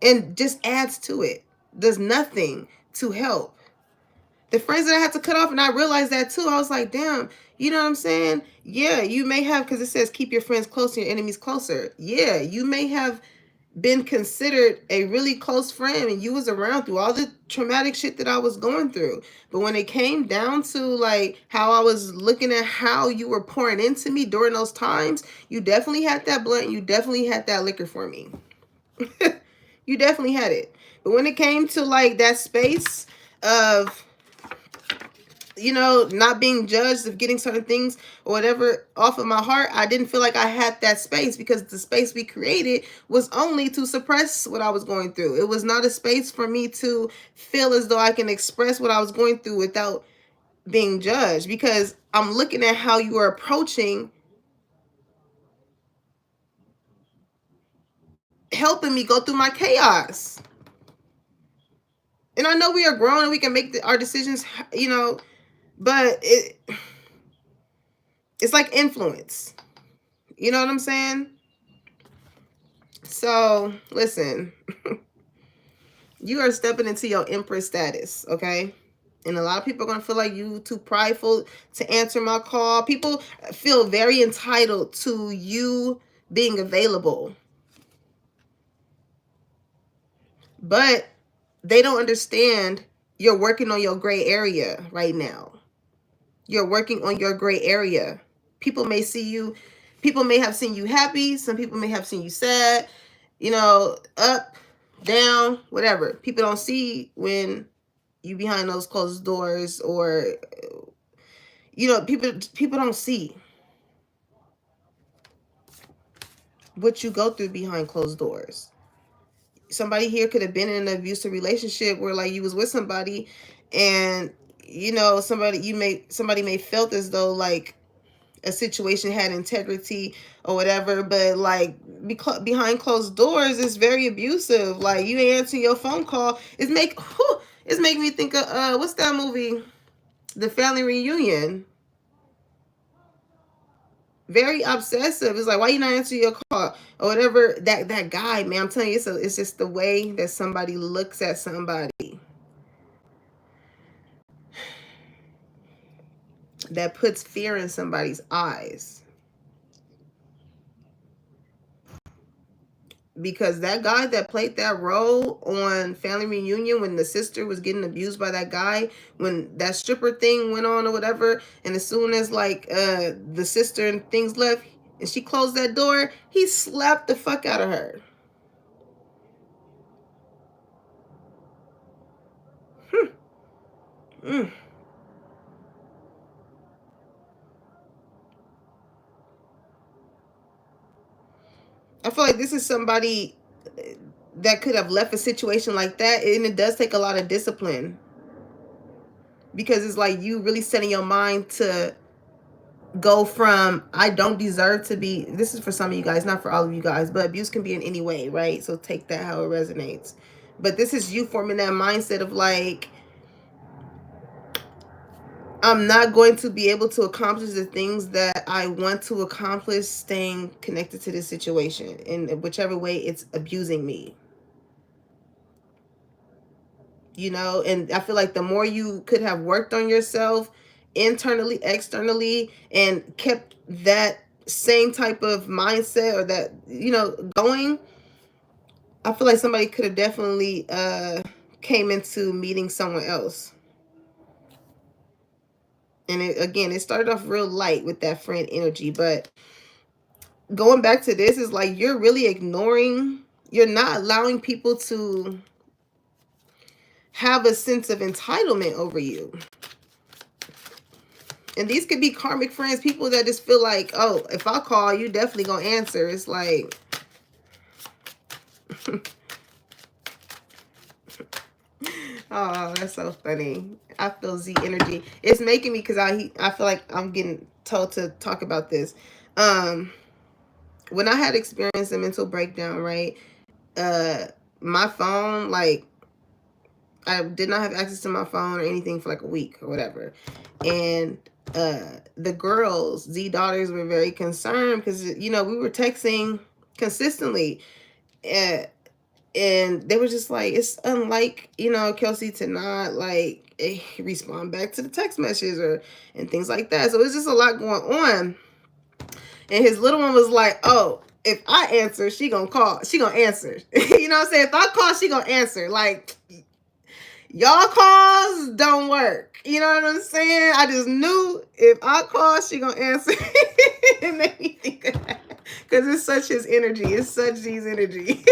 and just adds to it. Does nothing to help. The friends that I had to cut off, and I realized that too. I was like, damn, you know what I'm saying? Yeah, you may have, because it says keep your friends close and your enemies closer. Yeah, you may have been considered a really close friend, and you was around through all the traumatic shit that I was going through. But when it came down to like how I was looking at how you were pouring into me during those times, you definitely had that blunt. You definitely had that liquor for me. You definitely had it. But when it came to like that space of, you know, not being judged, of getting certain things or whatever off of my heart, I didn't feel like I had that space, because the space we created was only to suppress what I was going through. It was not a space for me to feel as though I can express what I was going through without being judged, because I'm looking at how you are approaching helping me go through my chaos. And I know we are grown and we can make our decisions, you know, but it's like influence. You know what I'm saying? So, listen, you are stepping into your empress status, okay? And a lot of people are going to feel like you too prideful to answer my call. People feel very entitled to you being available. But they don't understand you're working on your gray area right now. You're working on your gray area. People may see you, people may have seen you happy. Some people may have seen you sad, you know, up, down, whatever. People don't see when you behind those closed doors, or, you know, people don't see what you go through behind closed doors. Somebody here could have been in an abusive relationship where like you was with somebody, and you know, somebody may felt as though like a situation had integrity or whatever, but like behind closed doors it's very abusive. Like you ain't answering your phone call. It's making me think of what's that movie, The Family Reunion. Very obsessive. It's like, why you not answering your call or whatever. That guy, man, I'm telling you, it's just the way that somebody looks at somebody that puts fear in somebody's eyes. because that guy that played that role on Family Reunion when the sister was getting abused by that guy, when that stripper thing went on or whatever, and as soon as like the sister and things left and she closed that door, he slapped the fuck out of her. Mm. I feel like this is somebody that could have left a situation like that, and it does take a lot of discipline, because it's like you really setting your mind to go from I don't deserve to be, this is for some of you guys, not for all of you guys, but abuse can be in any way, right? So take that how it resonates. But this is you forming that mindset of like, I'm not going to be able to accomplish the things that I want to accomplish staying connected to this situation in whichever way it's abusing me. You know, and I feel like the more you could have worked on yourself internally, externally, and kept that same type of mindset or that, you know, going, I feel like somebody could have definitely came into meeting someone else. And again, it started off real light with that friend energy, but going back to this is like you're really ignoring, you're not allowing people to have a sense of entitlement over you. And these could be karmic friends, people that just feel like, oh, if I call, you definitely gonna answer. It's like, oh, that's so funny. I feel Z energy. It's making me, because I feel like I'm getting told to talk about this. When I had experienced a mental breakdown, right? My phone, like, I did not have access to my phone or anything for like a week or whatever. And the girls, Z daughters, were very concerned because, you know, we were texting consistently. And they were just like, it's unlike, you know, Kelsey to not like respond back to the text messages or and things like that. So it's just a lot going on. And his little one was like, oh, if I answer, she gonna call, she gonna answer. You know what I'm saying? If I call, she gonna answer. Like, y'all calls don't work. You know what I'm saying? I just knew if I call, she gonna answer. It made me think of that. Because it's such his energy. It's such Z's energy.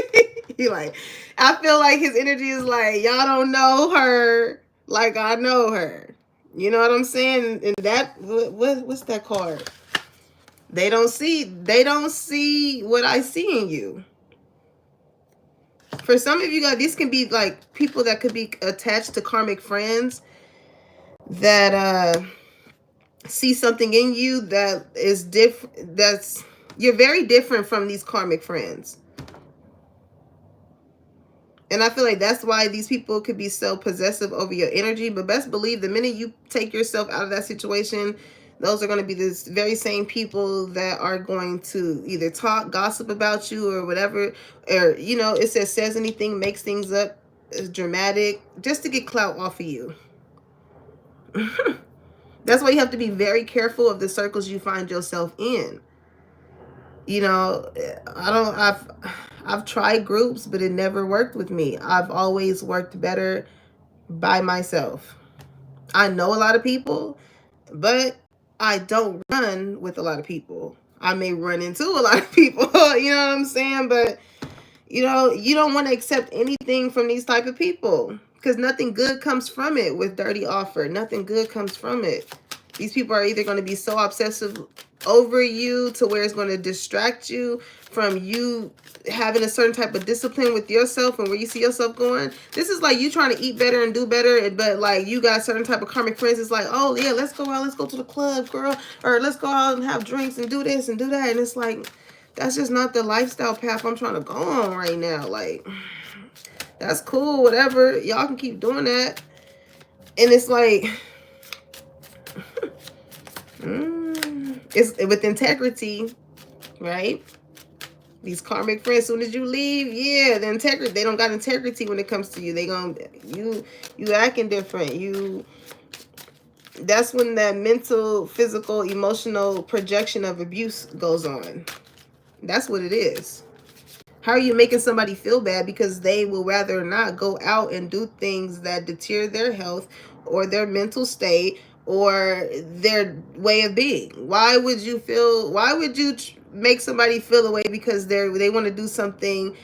He like, I feel like his energy is like, y'all don't know her like I know her. You know what I'm saying? And that, what's that card? They don't see what I see in you. For some of you guys, these can be like people that could be attached to karmic friends that see something in you that is different. That's, you're very different from these karmic friends. And I feel like that's why these people could be so possessive over your energy. But best believe the minute you take yourself out of that situation, those are going to be the very same people that are going to either talk, gossip about you or whatever. Or, you know, it says anything, makes things up, is dramatic, just to get clout off of you. That's why you have to be very careful of the circles you find yourself in. You know, I've tried groups, but it never worked with me. I've always worked better by myself. I know a lot of people, but I don't run with a lot of people. I may run into a lot of people, you know what I'm saying? But, you know, you don't want to accept anything from these type of people because nothing good comes from it with dirty offer. Nothing good comes from it. These people are either going to be so obsessive over you to where it's going to distract you from you having a certain type of discipline with yourself and where you see yourself going. This is like you trying to eat better and do better, but like you got certain type of karmic friends. It's like, oh yeah, let's go out, let's go to the club, girl, or let's go out and have drinks and do this and do that. And it's like, that's just not the lifestyle path I'm trying to go on right now. Like, that's cool, whatever, y'all can keep doing that. And it's like, it's with integrity, right? These karmic friends, soon as you leave, yeah, the integrity, they don't got integrity when it comes to you. They gonna, you acting different. That's when that mental, physical, emotional projection of abuse goes on. That's what it is. How are you making somebody feel bad because they will rather not go out and do things that deter their health or their mental state or their way of being? Why would you make somebody feel away because they want to do something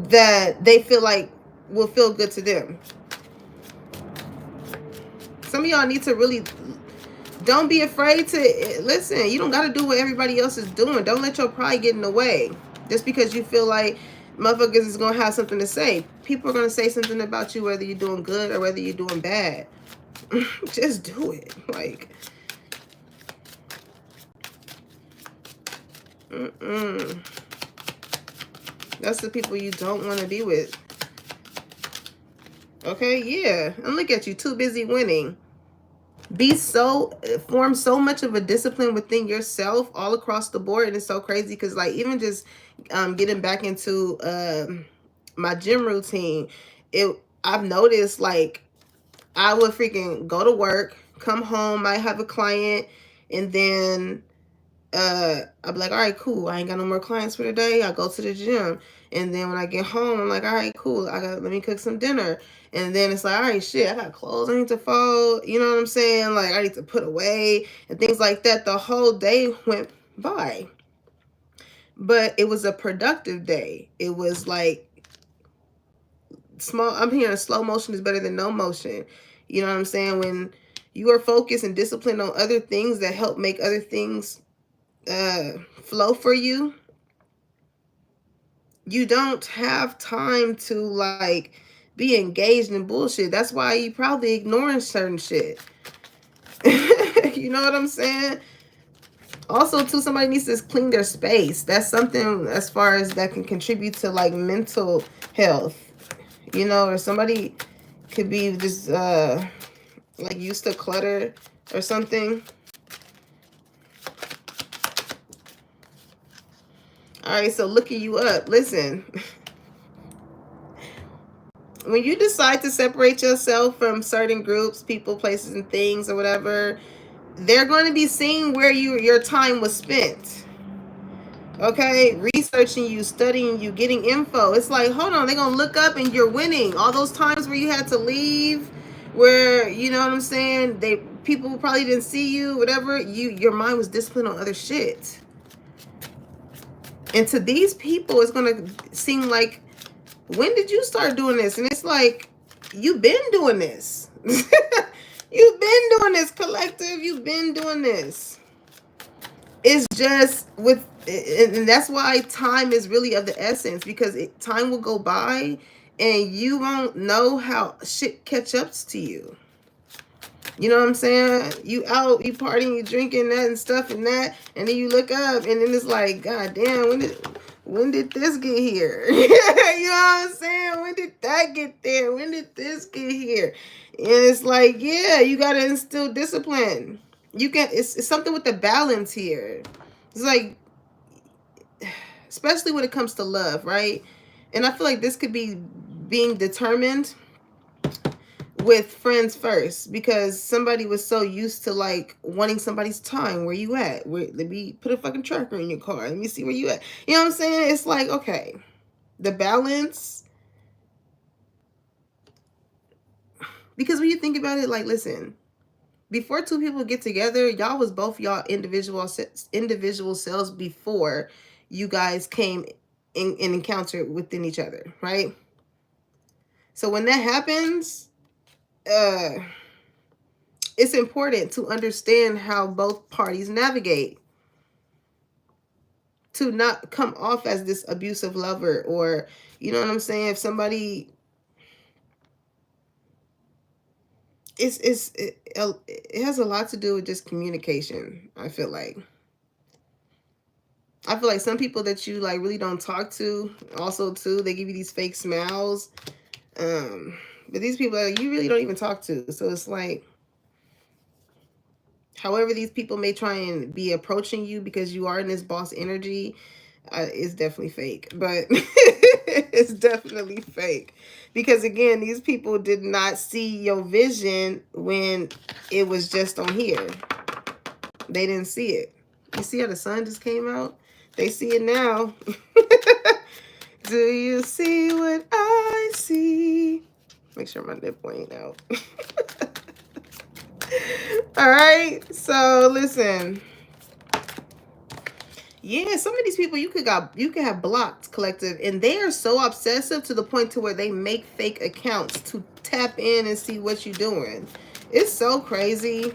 that they feel like will feel good to them? Some of y'all need to really, don't be afraid to listen. You don't got to do what everybody else is doing. Don't let your pride get in the way just because you feel like motherfuckers is gonna have something to say. People are gonna say something about you whether you're doing good or whether you're doing bad. Just do it. Like, that's the people you don't want to be with. Okay, yeah. And look at you, too busy winning. Form so much of a discipline within yourself all across the board. And it's so crazy because, like, even just getting back into my gym routine, I've noticed, like, I would freaking go to work, come home, I have a client, and then I'll be like, all right, cool. I ain't got no more clients for today. I go to the gym. And then when I get home, I'm like, all right, cool. Let me cook some dinner. And then it's like, all right, shit, I got clothes I need to fold. You know what I'm saying? Like, I need to put away and things like that. The whole day went by. But it was a productive day. It was like I'm hearing slow motion is better than no motion. You know what I'm saying? When you are focused and disciplined on other things that help make other things flow for you, you don't have time to like be engaged in bullshit. That's why you probably ignoring certain shit. You know what I'm saying? Also, too, somebody needs to clean their space. That's something as far as that can contribute to like mental health, you know, or somebody could be just like used to clutter or something. All right, so looking you up. Listen, when you decide to separate yourself from certain groups, people, places, and things or whatever, they're going to be seeing where your time was spent. Okay, researching you, studying you, getting info. It's like, hold on, they're going to look up and you're winning. All those times where you had to leave, where, you know what I'm saying, people probably didn't see you, whatever, your mind was disciplined on other shit. And to these people, it's going to seem like, when did you start doing this? And it's like, you've been doing this. You've been doing this, collective. You've been doing this. It's just and that's why time is really of the essence, because time will go by and you won't know how shit catch up to you. You know what I'm saying? You out, you partying, you drinking that and stuff and that, and then you look up and then it's like, God damn, when did this get here? You know what I'm saying? When did that get there? When did this get here? And it's like, yeah, you gotta instill discipline. It's something with the balance here. It's like, especially when it comes to love, right? And I feel like this could be being determined with friends first, because somebody was so used to like wanting somebody's time. Where you at? Let me put a fucking tracker in your car. Let me see where you at. You know what I'm saying? It's like, okay, the balance. Because when you think about it, like, listen, before two people get together, y'all was both y'all individual selves before you guys came in encounter within each other, right? So when that happens, it's important to understand how both parties navigate, to not come off as this abusive lover, or, you know what I'm saying? If somebody, it has a lot to do with just communication. I feel like some people that you like really don't talk to, also too, they give you these fake smiles, but these people you really don't even talk to. So it's like, however these people may try and be approaching you because you are in this boss energy, it's definitely fake. But it's definitely fake, because again, these people did not see your vision when it was just on here. They didn't see it. You see how the sun just came out? They see it now. Do you see what I see? Make sure my nipple ain't out. All right. So listen. Yeah, some of these people you could have blocked, collective, and they are so obsessive to the point to where they make fake accounts to tap in and see what you're doing. It's so crazy.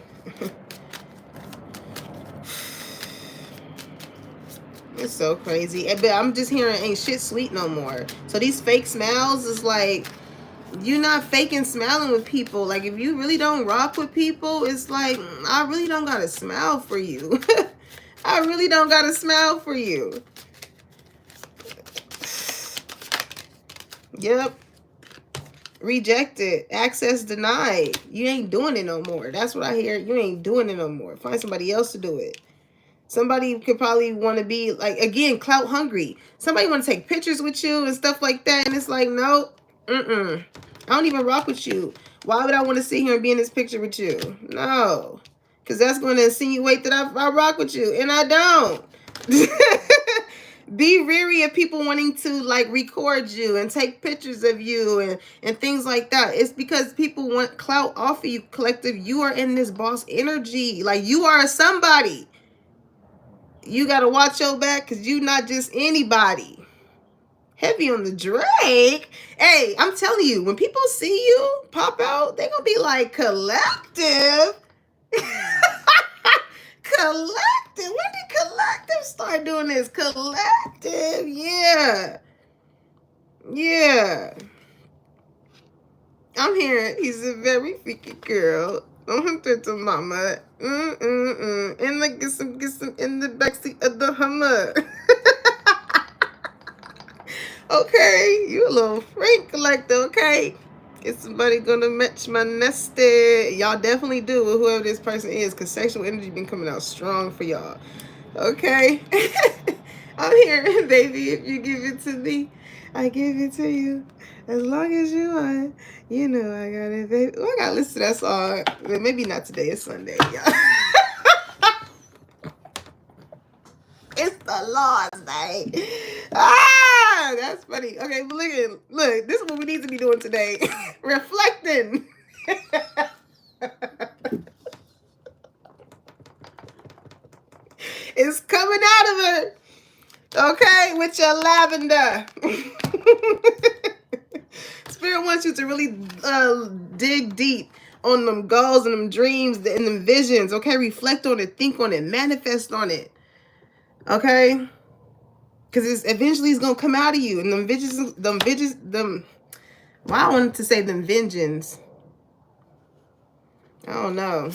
It's so crazy. But I'm just hearing ain't shit sweet no more. So these fake smiles is like, you're not faking smiling with people. Like, if you really don't rock with people, it's like, I really don't gotta smile for you. I really don't gotta smile for you. Yep. Rejected. Access denied. You ain't doing it no more. That's what I hear. You ain't doing it no more. Find somebody else to do it. Somebody could probably want to be, like, again, clout hungry. Somebody want to take pictures with you and stuff like that. And it's like, no, I don't even rock with you. Why would I want to sit here and be in this picture with you? No. Because that's going to insinuate that I rock with you. And I don't. Be weary of people wanting to, like, record you and take pictures of you and things like that. It's because people want clout off of you, collective. You are in this boss energy. Like, you are somebody. You got to watch your back because you not just anybody. Heavy on the Drake. Hey, I'm telling you, when people see you pop out, they're going to be like, collective. Collective. When did collective start doing this? Collective. Yeah. Yeah. I'm hearing he's a very freaky girl. Don't hurt to mama. And like get some in the backseat of the Hummer. Okay, you a little freak collector, okay? Is somebody gonna match my nested? Y'all definitely do with whoever this person is, because sexual energy been coming out strong for y'all. Okay? I'm here, baby. If you give it to me, I give it to you. As long as you want, you know I got it, baby. Oh, I gotta listen to that song. Maybe not today, it's Sunday, y'all. It's the Lord's Day. Ah, that's funny. Okay, but look, this is what we need to be doing today. Reflecting. It's coming out of her. Okay, with your lavender. Spirit wants you to really dig deep on them goals and them dreams and them visions. Okay, reflect on it, think on it, manifest on it. Okay, because eventually it's gonna come out of you, and well, I wanted to say them vengeance. I don't know.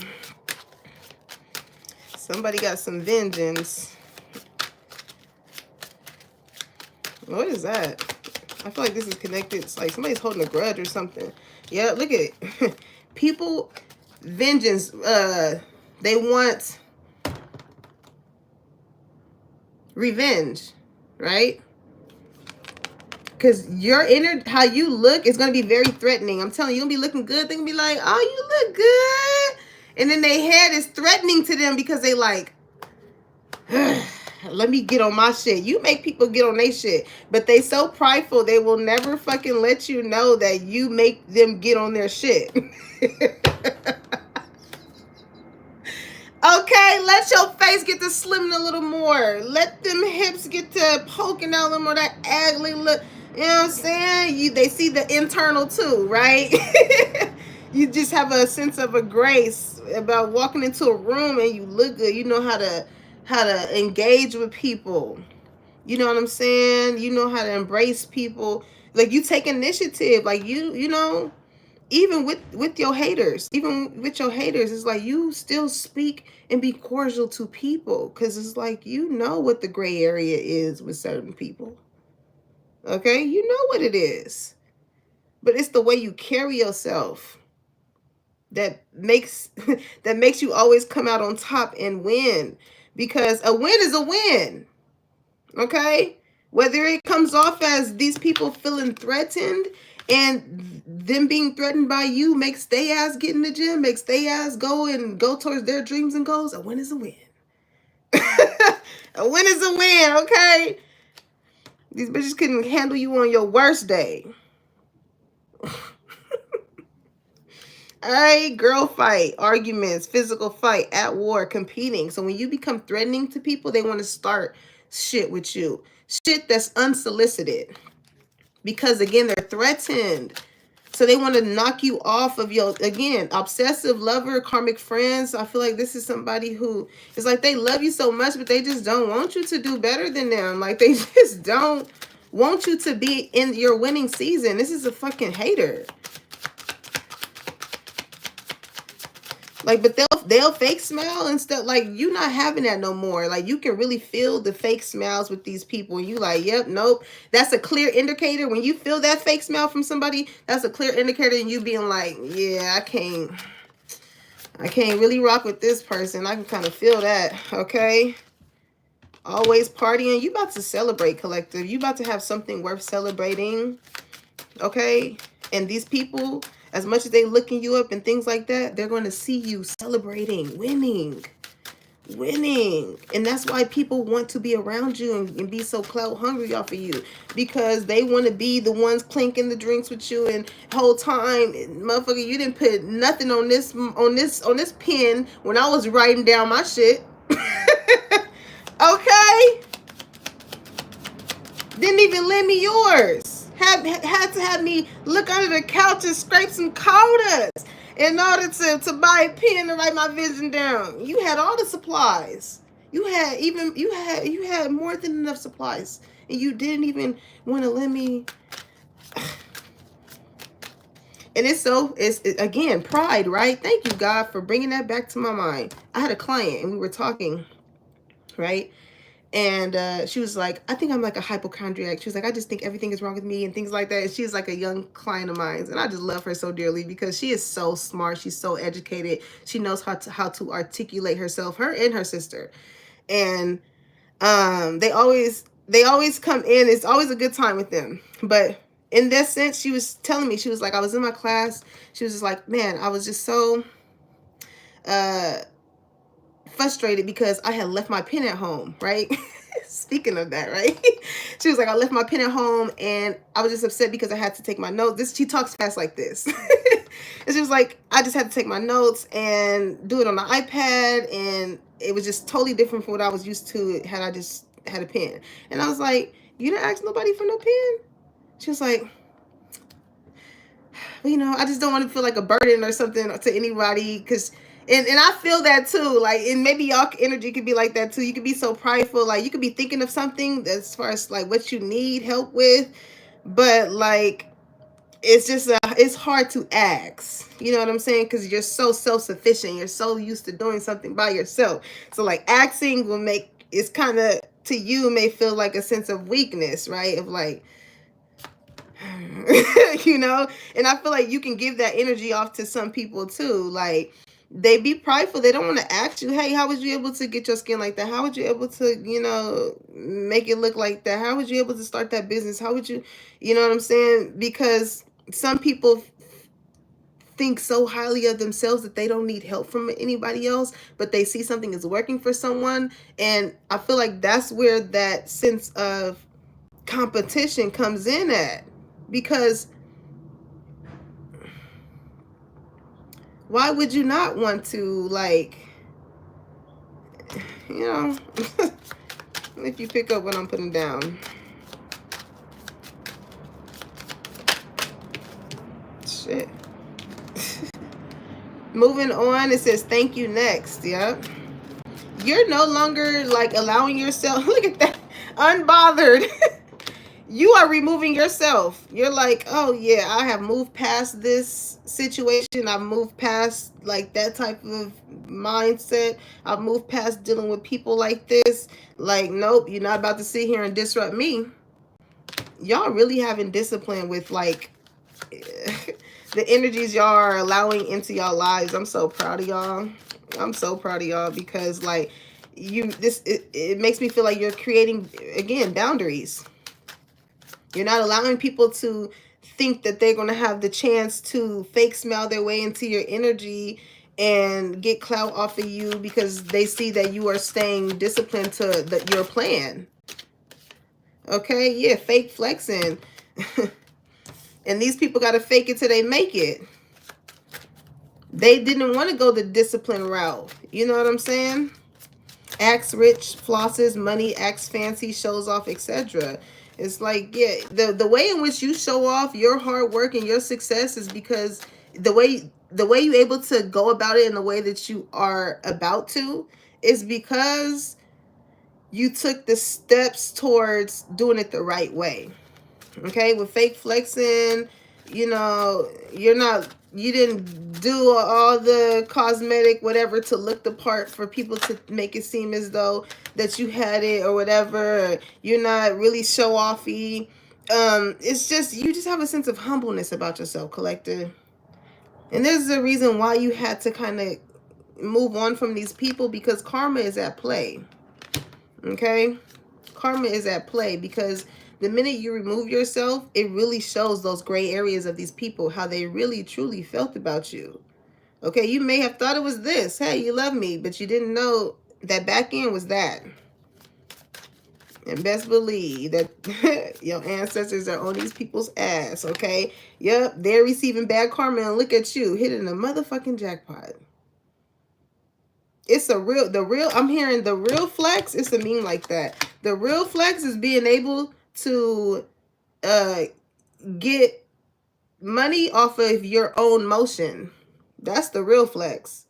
Somebody got some vengeance. What is that? I feel like this is connected. It's like somebody's holding a grudge or something. Yeah, look at it. People, vengeance. They want revenge, right? Because your inner, how you look is going to be very threatening. I'm telling you, you're going to be looking good. They're going to be like, oh, you look good. And then their head is threatening to them because they like, let me get on my shit. You make people get on their shit. But they so prideful, they will never fucking let you know that you make them get on their shit. Okay, let your face get to slimming a little more. Let them hips get to poking out a little more. That ugly look. You know what I'm saying? They see the internal too, right? You just have a sense of a grace about walking into a room and you look good. You know how to engage with people. You know what I'm saying? You know how to embrace people. Like, you take initiative. Like, you know, even with your haters, it's like you still speak and be cordial to people, because it's like, you know what the gray area is with certain people. Okay, you know what it is, but it's the way you carry yourself that makes you always come out on top and win, because a win is a win. Okay, whether it comes off as these people feeling threatened and them being threatened by you makes they ass get in the gym, makes they ass go towards their dreams and goals, a win is a win. A win is a win, okay? These bitches couldn't handle you on your worst day. All right, girl fight, arguments, physical fight, at war, competing. So when you become threatening to people, they want to start shit with you. Shit that's unsolicited. Because again, they're threatened. So they want to knock you off of your, again, obsessive lover, karmic friends. I feel like this is somebody who is like, they love you so much, but they just don't want you to do better than them. Like they just don't want you to be in your winning season. This is a fucking hater. Like, but they'll fake smile and stuff. Like, you not having that no more. Like, you can really feel the fake smiles with these people. And you like, yep, nope. That's a clear indicator. When you feel that fake smile from somebody, that's a clear indicator. And you being like, yeah, I can't really rock with this person. I can kind of feel that, okay? Always partying. You about to celebrate, collective. You about to have something worth celebrating, okay? And these people, as much as they looking you up and things like that, they're going to see you celebrating, winning. And that's why people want to be around you and be so clout hungry off of you, because they want to be the ones clinking the drinks with you. And whole time, motherfucker, you didn't put nothing on this pen when I was writing down my shit. Okay, didn't even lend me yours. Had to have me look under the couch and scrape some quarters in order to buy a pen to write my vision down. You had all the supplies. You had more than enough supplies, and you didn't even want to lend me. And it's again, pride, right? Thank you, God, for bringing that back to my mind. I had a client and we were talking, right? And she was like, I think I'm like a hypochondriac. She was like, I just think everything is wrong with me and things like that. And she's like a young client of mine. And I just love her so dearly because she is so smart. She's so educated. She knows how to articulate herself, her and her sister. And they always come in. It's always a good time with them. But in that sense, she was telling me, she was like, I was in my class. She was just like, man, I was just so frustrated because I had left my pen at home, right? Speaking of that, right? She was like, I left my pen at home and I was just upset because I had to take my notes. She talks fast like this. And she was like, I just had to take my notes and do it on the iPad, and it was just totally different from what I was used to had I just had a pen. And I was like, you didn't ask nobody for no pen? She was like, well, you know, I just don't want to feel like a burden or something to anybody, because and I feel that too. Like, and maybe y'all energy could be like that too. You could be so prideful. Like, you could be thinking of something as far as like what you need help with, but like, it's just it's hard to ask. You know what I'm saying? Because you're so self-sufficient. You're so used to doing something by yourself. So like, asking will make, it's kind of, to you, may feel like a sense of weakness, right? Of like, you know. And I feel like you can give that energy off to some people too. Like, they be prideful. They don't want to ask you, hey, how was you able to get your skin like that? How would you able to, you know, make it look like that? How would you able to start that business? How would you, you know what I'm saying? Because some people think so highly of themselves that they don't need help from anybody else, but they see something is working for someone. And I feel like that's where that sense of competition comes in at. Because why would you not want to, like, you know, if you pick up what I'm putting down. Shit. Moving on, it says, thank you next. Yep. You're no longer, like, allowing yourself, look at that, unbothered. You are removing yourself. You're like, oh yeah, I have moved past this situation. I've moved past like that type of mindset. I've moved past dealing with people like this. Like, nope, you're not about to sit here and disrupt me. Y'all really having discipline with like the energies y'all are allowing into y'all lives. I'm so proud of y'all. I'm so proud of y'all because like it makes me feel like you're creating, again, boundaries. You're not allowing people to think that they're going to have the chance to fake smell their way into your energy and get clout off of you because they see that you are staying disciplined to your plan. Okay, yeah, fake flexing. And these people got to fake it till they make it. They didn't want to go the discipline route. You know what I'm saying? Acts rich, flosses money, acts fancy, shows off, etc. It's like, yeah, the way in which you show off your hard work and your success is because the way you're able to go about it in the way that you are about to is because you took the steps towards doing it the right way. Okay, with fake flexing, you know, you didn't do all the cosmetic whatever to look the part for people to make it seem as though that you had it or whatever. Or you're not really show offy. It's just, you just have a sense of humbleness about yourself, collector. And there's a reason why you had to kind of move on from these people, because karma is at play. Okay, karma is at play, because the minute you remove yourself, it really shows those gray areas of these people, how they really truly felt about you. Okay, you may have thought it was this, hey, you love me, but you didn't know that back end was that. And best believe that your ancestors are on these people's ass, okay? Yep, they're receiving bad karma, and look at you, hitting a motherfucking jackpot. It's I'm hearing the real flex, it's a mean like that. The real flex is being able to get money off of your own motion. That's the real flex.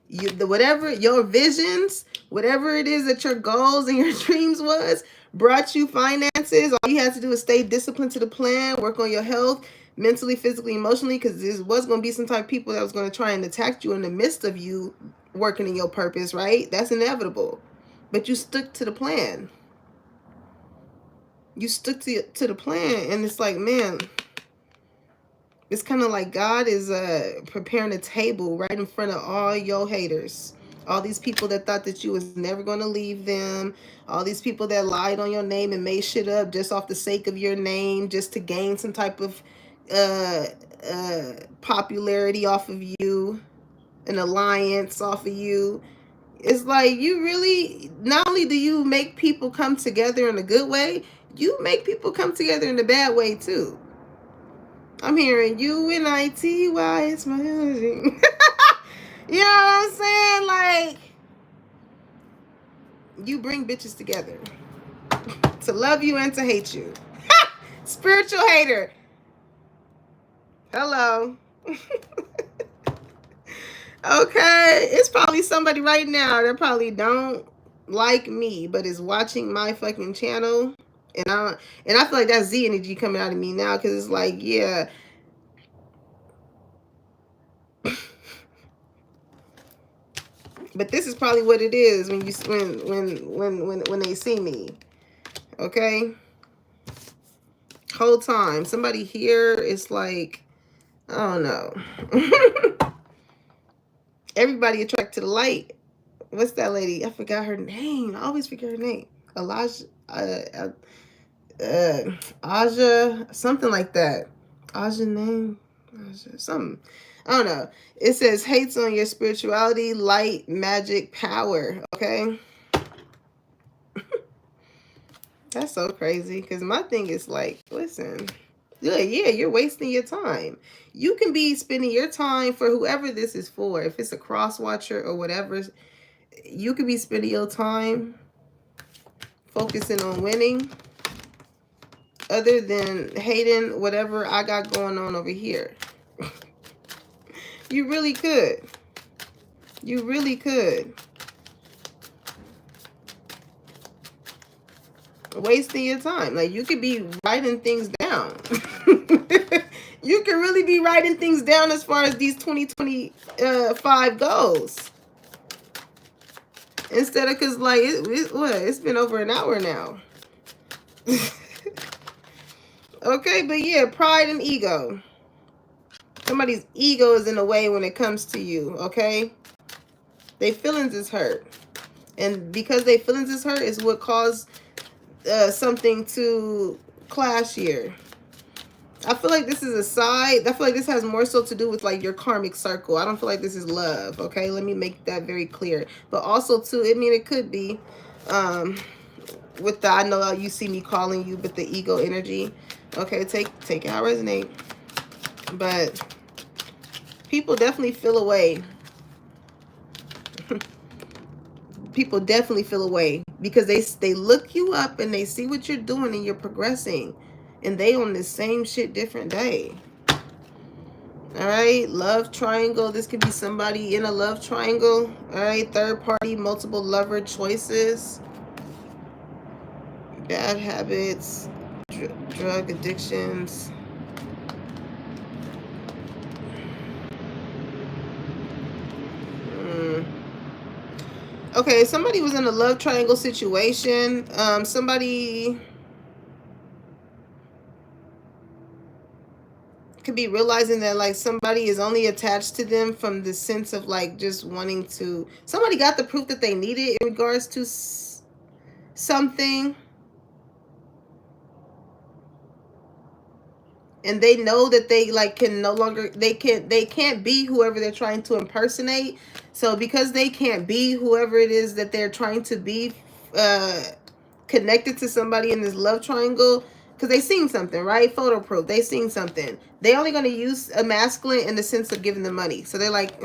Whatever your visions, whatever it is that your goals and your dreams was, brought you finances. All you had to do is stay disciplined to the plan, work on your health, mentally, physically, emotionally, because there was going to be some type of people that was going to try and attack you in the midst of you working in your purpose, right? That's inevitable. But you stuck to the plan. You stuck to the plan, and it's like, man, it's kind of like God is preparing a table right in front of all your haters. All these people that thought that you was never going to leave them. All these people that lied on your name and made shit up just off the sake of your name, just to gain some type of popularity off of you, an alliance off of you. It's like, you really, not only do you make people come together in a good way, you make people come together in a bad way too. I'm hearing UNITY, it's my energy. You know what I'm saying? Like, you bring bitches together to love you and to hate you. Spiritual hater. Hello. Okay, it's probably somebody right now that probably don't like me, but is watching my fucking channel. And I feel like that's Z energy coming out of me now, because it's like, yeah. But this is probably what it is when you when they see me. Okay? Whole time. Somebody here is like, I don't know. Everybody attracted to the light. What's that lady? I forgot her name. I always forget her name. Elijah Aja, something like that. Aja name? Aja, something. I don't know. It says hates on your spirituality, light, magic, power. Okay. That's so crazy. Because my thing is like, listen, yeah, you're wasting your time. You can be spending your time for whoever this is for. If it's a cross watcher or whatever, you could be spending your time focusing on winning, other than hating whatever I got going on over here. You really could. You really could. Wasting your time. Like, you could be writing things down. You can really be writing things down as far as these 2025 goals. Instead of, because like, it's been over an hour now. Okay, but yeah, pride and ego. Somebody's ego is in the way when it comes to you, okay? Their feelings is hurt. And because their feelings is hurt is what caused something to clash here. I feel like this is a side. I feel like this has more so to do with like your karmic circle. I don't feel like this is love, okay? Let me make that very clear. But also too, I mean, it could be with the, I know you see me calling you, but the ego energy. Okay, take it how it resonate. But people definitely feel away. People definitely feel away because they look you up and they see what you're doing and you're progressing, and they on the same shit different day. All right, love triangle. This could be somebody in a love triangle. All right, third party, multiple lover choices, bad habits, drug addictions. Okay, somebody was in a love triangle situation. Somebody could be realizing that like somebody is only attached to them from the sense of like just wanting to. Somebody got the proof that they needed in regards to something, and they know that they like can no longer, they can't be whoever they're trying to impersonate. So because they can't be whoever it is that they're trying to be, connected to somebody in this love triangle, because they seen something, right? Photo proof, they seen something. They only going to use a masculine in the sense of giving them money. So they're like,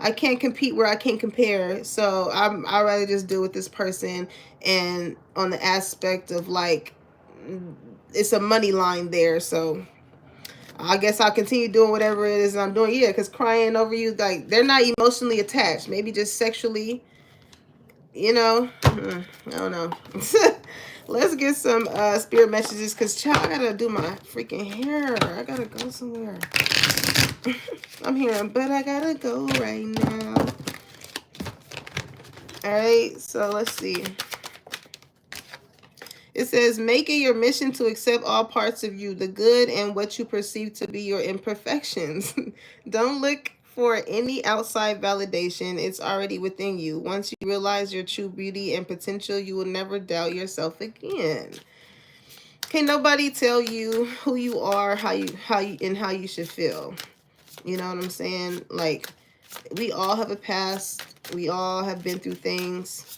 I can't compete where I can't compare, so I'd rather just deal with this person. And on the aspect of like, it's a money line there, so I guess I'll continue doing whatever it is I'm doing. Yeah, because crying over you, like, they're not emotionally attached. Maybe just sexually, you know. I don't know. Let's get some spirit messages, because, child, I gotta do my freaking hair. I gotta go somewhere. I'm hearing, but I gotta go right now. All right, so let's see. It says, make it your mission to accept all parts of you, the good and what you perceive to be your imperfections. Don't look for any outside validation. It's already within you. Once you realize your true beauty and potential, you will never doubt yourself again. Can nobody tell you who you are, how you should feel? You know what I'm saying? Like, we all have a past. We all have been through things.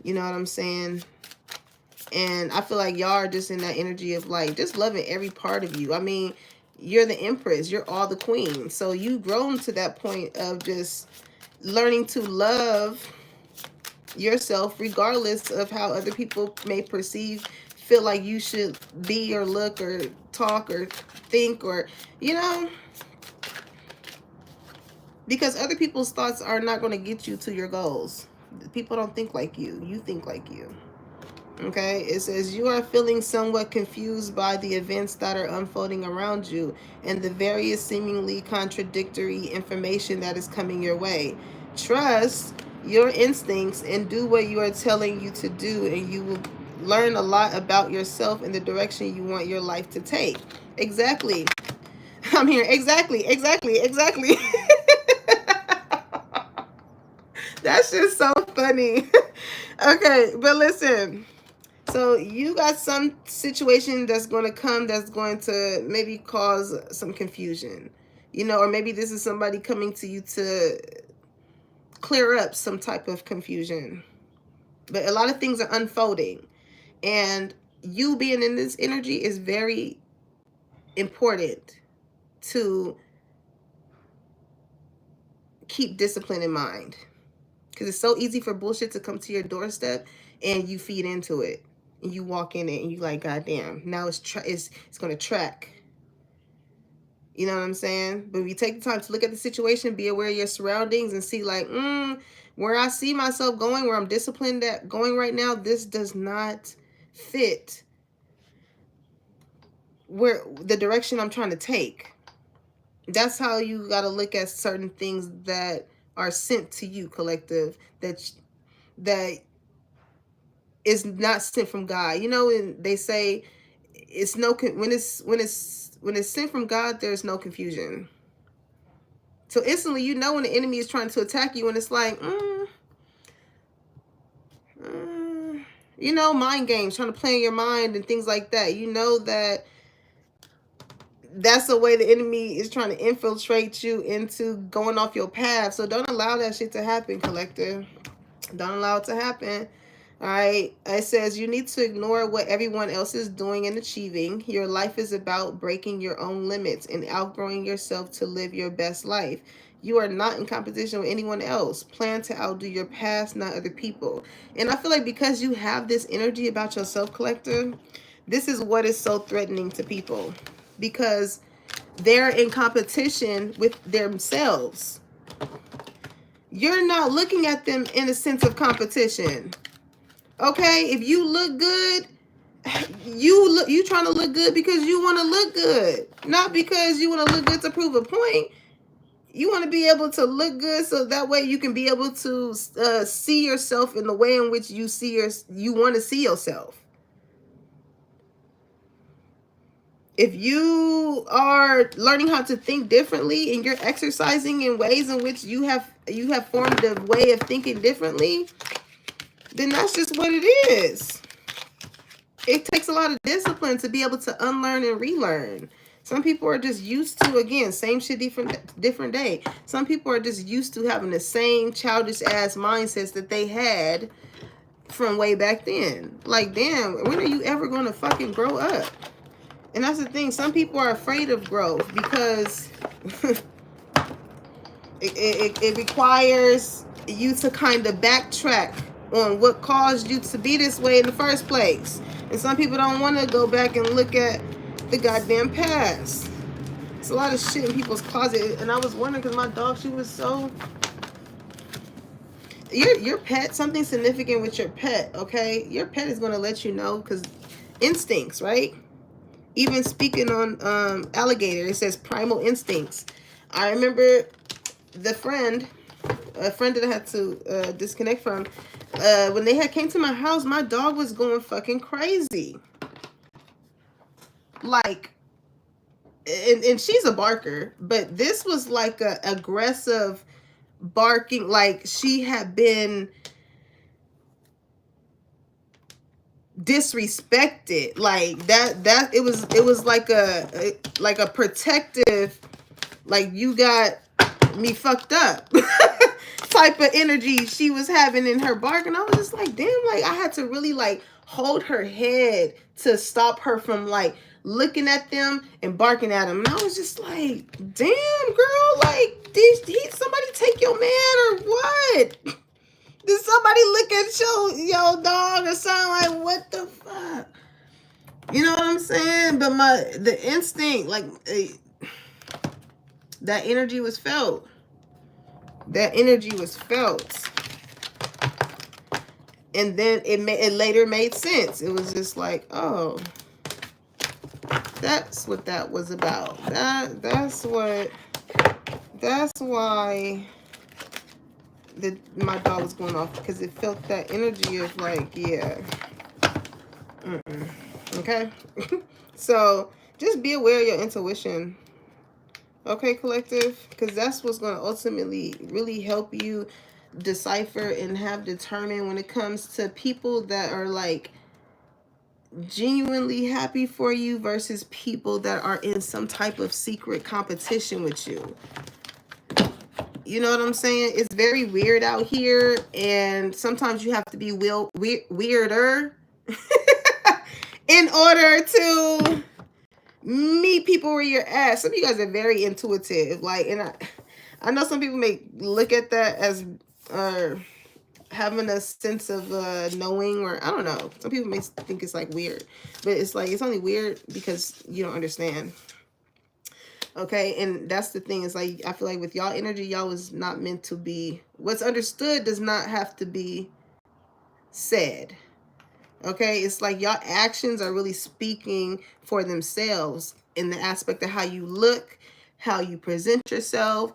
You know what I'm saying? And I feel like y'all are just in that energy of like just loving every part of you. I mean, you're the empress, you're all the queen. So you've grown to that point of just learning to love yourself regardless of how other people may perceive, feel like you should be or look or talk or think, or, you know, because other people's thoughts are not going to get you to your goals. People don't think like you. You think like you. Okay, it says you are feeling somewhat confused by the events that are unfolding around you and the various seemingly contradictory information that is coming your way. Trust your instincts and do what you are telling you to do, and you will learn a lot about yourself and the direction you want your life to take. Exactly. I'm here. Exactly. That's just so funny. Okay, but listen. So you got some situation that's going to come that's going to maybe cause some confusion, you know, or maybe this is somebody coming to you to clear up some type of confusion. But a lot of things are unfolding, and you being in this energy is very important to keep discipline in mind, because it's so easy for bullshit to come to your doorstep and you feed into it. And you walk in it and you like, God damn, now it's going to track. You know what I'm saying? But if you take the time to look at the situation, be aware of your surroundings, and see like, where I see myself going, where I'm disciplined at going right now, this does not fit where the direction I'm trying to take. That's how you got to look at certain things that are sent to you, collective, that is not sent from God. You know, and they say it's no when it's sent from God, there's no confusion. So instantly, you know when the enemy is trying to attack you, and it's like, you know, mind games, trying to play in your mind and things like that. You know that that's the way the enemy is trying to infiltrate you into going off your path. So don't allow that shit to happen, collective. Don't allow it to happen. All right. It says you need to ignore what everyone else is doing and achieving. Your life is about breaking your own limits and outgrowing yourself to live your best life. You are not in competition with anyone else. Plan to outdo your past, not other people. And I feel like because you have this energy about yourself, collective, this is what is so threatening to people, because they're in competition with themselves. You're not looking at them in a sense of competition. Okay, if you look good, you trying to look good because you want to look good, not because you want to look good to prove a point. You want to be able to look good so that way you can be able to see yourself in the way in which you want to see yourself. If you are learning how to think differently and you're exercising in ways in which you have formed a way of thinking differently, then that's just what it is. It takes a lot of discipline to be able to unlearn and relearn. Some people are just used to, again, same shit, different day. Some people are just used to having the same childish ass mindsets that they had from way back then. Like, damn, when are you ever going to fucking grow up? And that's the thing. Some people are afraid of growth because it requires you to kind of backtrack on what caused you to be this way in the first place. And some people don't want to go back and look at the goddamn past. It's a lot of shit in people's closet. And I was wondering, because my dog, she was so... Your pet, something significant with your pet, okay? Your pet is going to let you know, because instincts, right? Even speaking on alligator, it says primal instincts. I remember a friend that I had to disconnect from, when they had came to my house, my dog was going fucking crazy. Like, and she's a barker, but this was like a aggressive barking, like she had been disrespected, like that it was like a protective, like you got me fucked up type of energy she was having in her bark. And I was just like, damn, like I had to really like hold her head to stop her from like looking at them and barking at them. And I was just like, damn, girl, like did somebody take your man or what? Did somebody look at your dog or something? Like, what the fuck? You know what I'm saying? But the instinct, like that energy was felt. That energy was felt. And then it later made sense. It was just like, oh, that's what that was about. That's why my dog was going off, because it felt that energy of like, yeah. Okay? So just be aware of your intuition. Okay, collective? Because that's what's going to ultimately really help you decipher and have determined when it comes to people that are like genuinely happy for you versus people that are in some type of secret competition with you. You know what I'm saying? It's very weird out here, and sometimes you have to be weirder in order to meet people where you're at. Some of you guys are very intuitive, like, and I know some people may look at that as having a sense of knowing, or I don't know. Some people may think it's like weird, but it's like it's only weird because you don't understand. Okay, and that's the thing, is like I feel like with y'all energy, y'all was not meant to be. What's understood does not have to be said. Okay, it's like y'all actions are really speaking for themselves in the aspect of how you look, how you present yourself,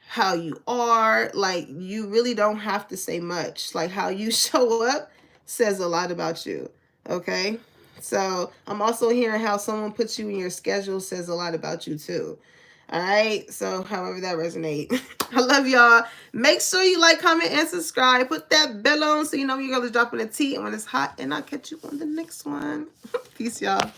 how you are. Like, you really don't have to say much. Like, how you show up says a lot about you. Okay, so I'm also hearing how someone puts you in your schedule says a lot about you too. All right, so however that resonates. I love y'all. Make sure you like, comment, and subscribe. Put that bell on so you know when your girl is dropping a tea and when it's hot. And I'll catch you on the next one. Peace, y'all.